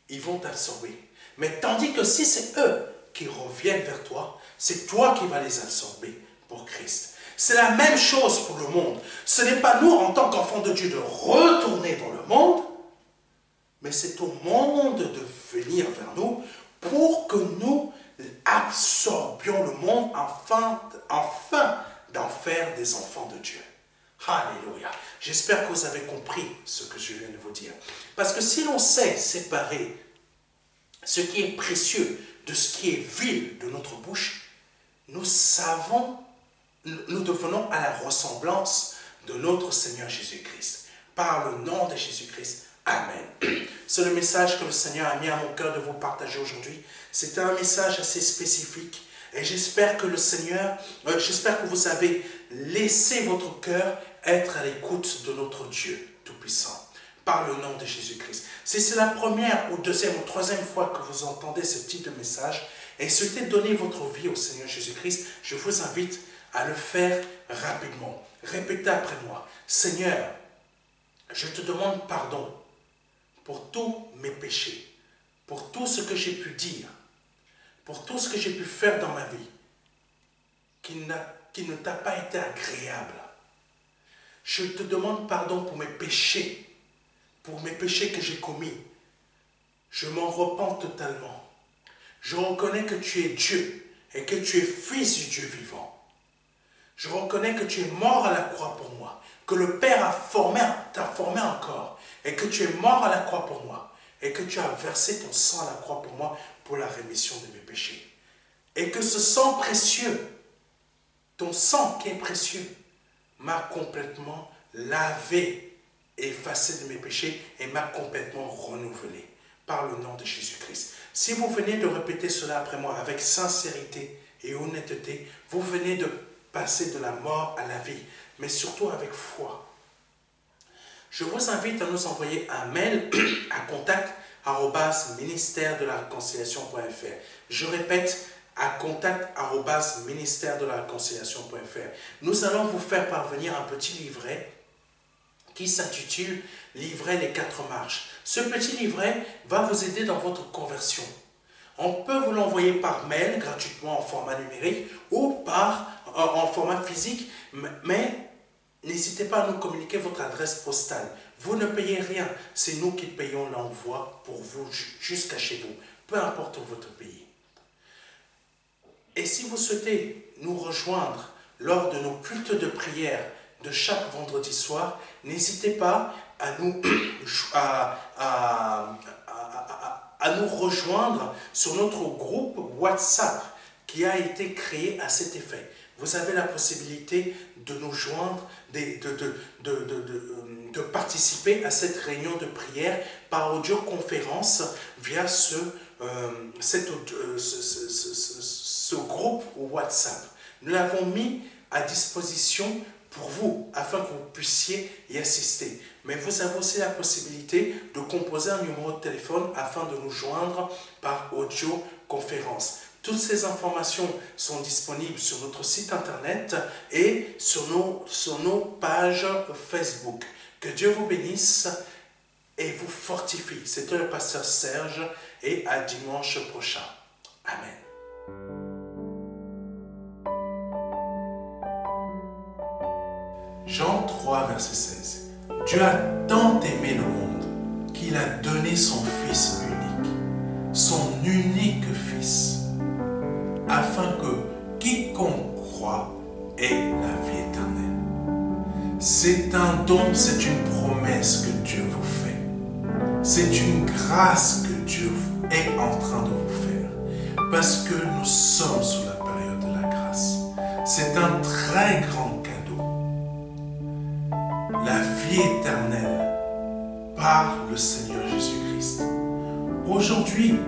ils vont t'absorber. Mais tandis que si c'est eux qui reviennent vers toi, c'est toi qui vas les absorber pour Christ. C'est la même chose pour le monde. Ce n'est pas nous, en tant qu'enfants de Dieu, de retourner dans le monde, mais c'est au monde de venir vers nous pour que nous absorbions le monde afin d'en faire des enfants de Dieu. Alléluia. J'espère que vous avez compris ce que je viens de vous dire. Parce que si l'on sait séparer ce qui est précieux de ce qui est vil de notre bouche, nous devenons à la ressemblance de notre Seigneur Jésus-Christ. Par le nom de Jésus-Christ. Amen. C'est le message que le Seigneur a mis à mon cœur de vous partager aujourd'hui. C'était un message assez spécifique. Et j'espère que j'espère que vous avez laissé votre cœur être à l'écoute de notre Dieu Tout-Puissant. Par le nom de Jésus-Christ. Si c'est la première ou deuxième ou troisième fois que vous entendez ce type de message et souhaitez donner votre vie au Seigneur Jésus-Christ, je vous invite à le faire rapidement. Répétez après moi. Seigneur, je te demande pardon pour tous mes péchés, pour tout ce que j'ai pu dire, pour tout ce que j'ai pu faire dans ma vie qui ne t'a pas été agréable. Je te demande pardon pour mes péchés que j'ai commis. Je m'en repens totalement. Je reconnais que tu es Dieu et que tu es fils du Dieu vivant. Je reconnais que tu es mort à la croix pour moi, que le Père t'a formé encore et que tu es mort à la croix pour moi et que tu as versé ton sang à la croix pour moi pour la rémission de mes péchés. Et que ce sang précieux, ton sang qui est précieux, m'a complètement lavé, effacé de mes péchés et m'a complètement renouvelé par le nom de Jésus-Christ. Si vous venez de répéter cela après moi avec sincérité et honnêteté, vous venez de passer de la mort à la vie, mais surtout avec foi. Je vous invite à nous envoyer un mail à contact@ministère-de-la-réconciliation.fr. Je répète, à contact@ministère-de-la-réconciliation.fr. Nous allons vous faire parvenir un petit livret qui s'intitule « Livret les 4 marches ». Ce petit livret va vous aider dans votre conversion. On peut vous l'envoyer par mail gratuitement en format numérique ou en format physique, mais n'hésitez pas à nous communiquer votre adresse postale. Vous ne payez rien, c'est nous qui payons l'envoi pour vous jusqu'à chez vous, peu importe votre pays. Et si vous souhaitez nous rejoindre lors de nos cultes de prière de chaque vendredi soir, n'hésitez pas à nous rejoindre sur notre groupe WhatsApp qui a été créé à cet effet. Vous avez la possibilité de nous joindre, de participer à cette réunion de prière par audioconférence via ce groupe WhatsApp. Nous l'avons mis à disposition pour vous, afin que vous puissiez y assister. Mais vous avez aussi la possibilité de composer un numéro de téléphone afin de nous joindre par audioconférence. Toutes ces informations sont disponibles sur notre site internet et sur nos pages Facebook. Que Dieu vous bénisse et vous fortifie. C'était le pasteur Serge et à dimanche prochain. Amen. Jean 3, verset 16. Dieu a tant aimé le monde qu'il a donné son Fils unique Fils, afin que quiconque croit ait la vie éternelle. C'est un don, c'est une promesse que Dieu vous fait. C'est une grâce que Dieu est en train de vous faire, parce que nous sommes sous la période de la grâce. C'est un très grand cadeau. La vie éternelle par le Seigneur Jésus-Christ. Aujourd'hui,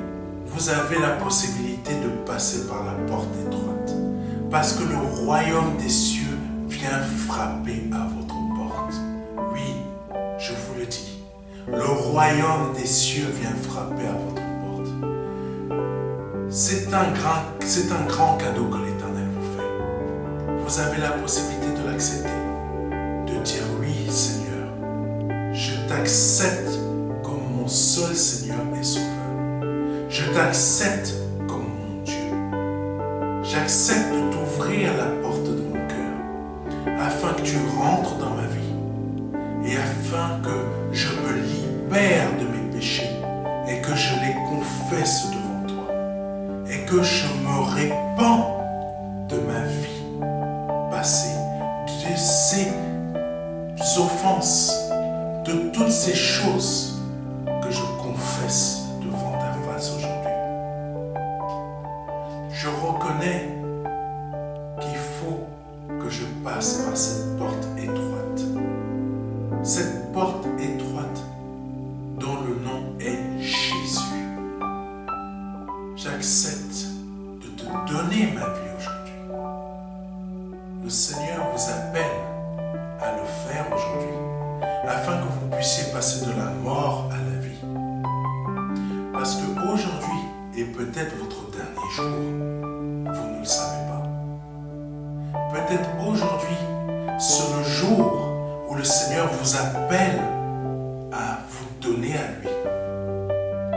vous avez la possibilité de passer par la porte étroite, parce que le royaume des cieux vient frapper à votre porte. Oui, je vous le dis, le royaume des cieux vient frapper à votre porte. C'est un grand cadeau que l'Éternel vous fait. Vous avez la possibilité de l'accepter, de dire oui, Seigneur, je t'accepte comme mon seul Seigneur et Sauveur. Je t'accepte comme mon Dieu. J'accepte de t'ouvrir la porte de mon cœur afin que tu rentres dans ma vie et afin que je me libère de mes péchés et que je les confesse devant toi et que je me offenses, de toutes ces choses que je confesse devant ta face aujourd'hui. Je reconnais qu'il faut que je passe par cette porte étroite. Cette porte étroite dont le nom est Jésus. J'accepte de te donner ma vie aujourd'hui. Le Seigneur vous appelle à le faire aujourd'hui, afin que vous puissiez passer de la mort à la vie. Parce qu'aujourd'hui est peut-être votre dernier jour, vous ne le savez pas. Peut-être aujourd'hui, c'est le jour où le Seigneur vous appelle à vous donner à lui,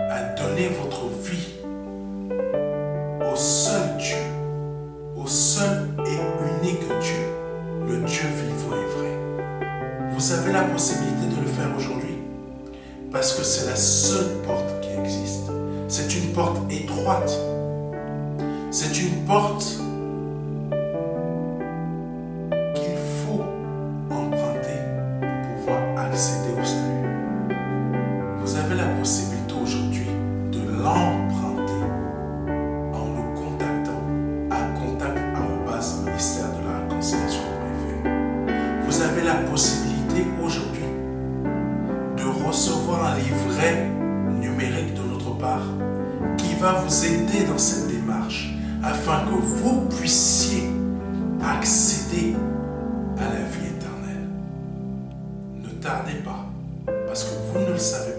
à donner votre vie au seul Dieu, au seul et unique Dieu, le Dieu vivant et vrai. Vous avez la possibilité de le faire aujourd'hui parce que c'est la seule porte qui existe. C'est une porte étroite. C'est une porte qu'il faut emprunter pour pouvoir accéder au salut. Vous avez la possibilité aujourd'hui de l'emprunter en nous contactant à contact@ministère de la réconciliation.fr. Vous avez la possibilité aujourd'hui de recevoir un livret numérique de notre part qui va vous aider dans cette démarche afin que vous puissiez accéder à la vie éternelle. Ne tardez pas, parce que vous ne le savez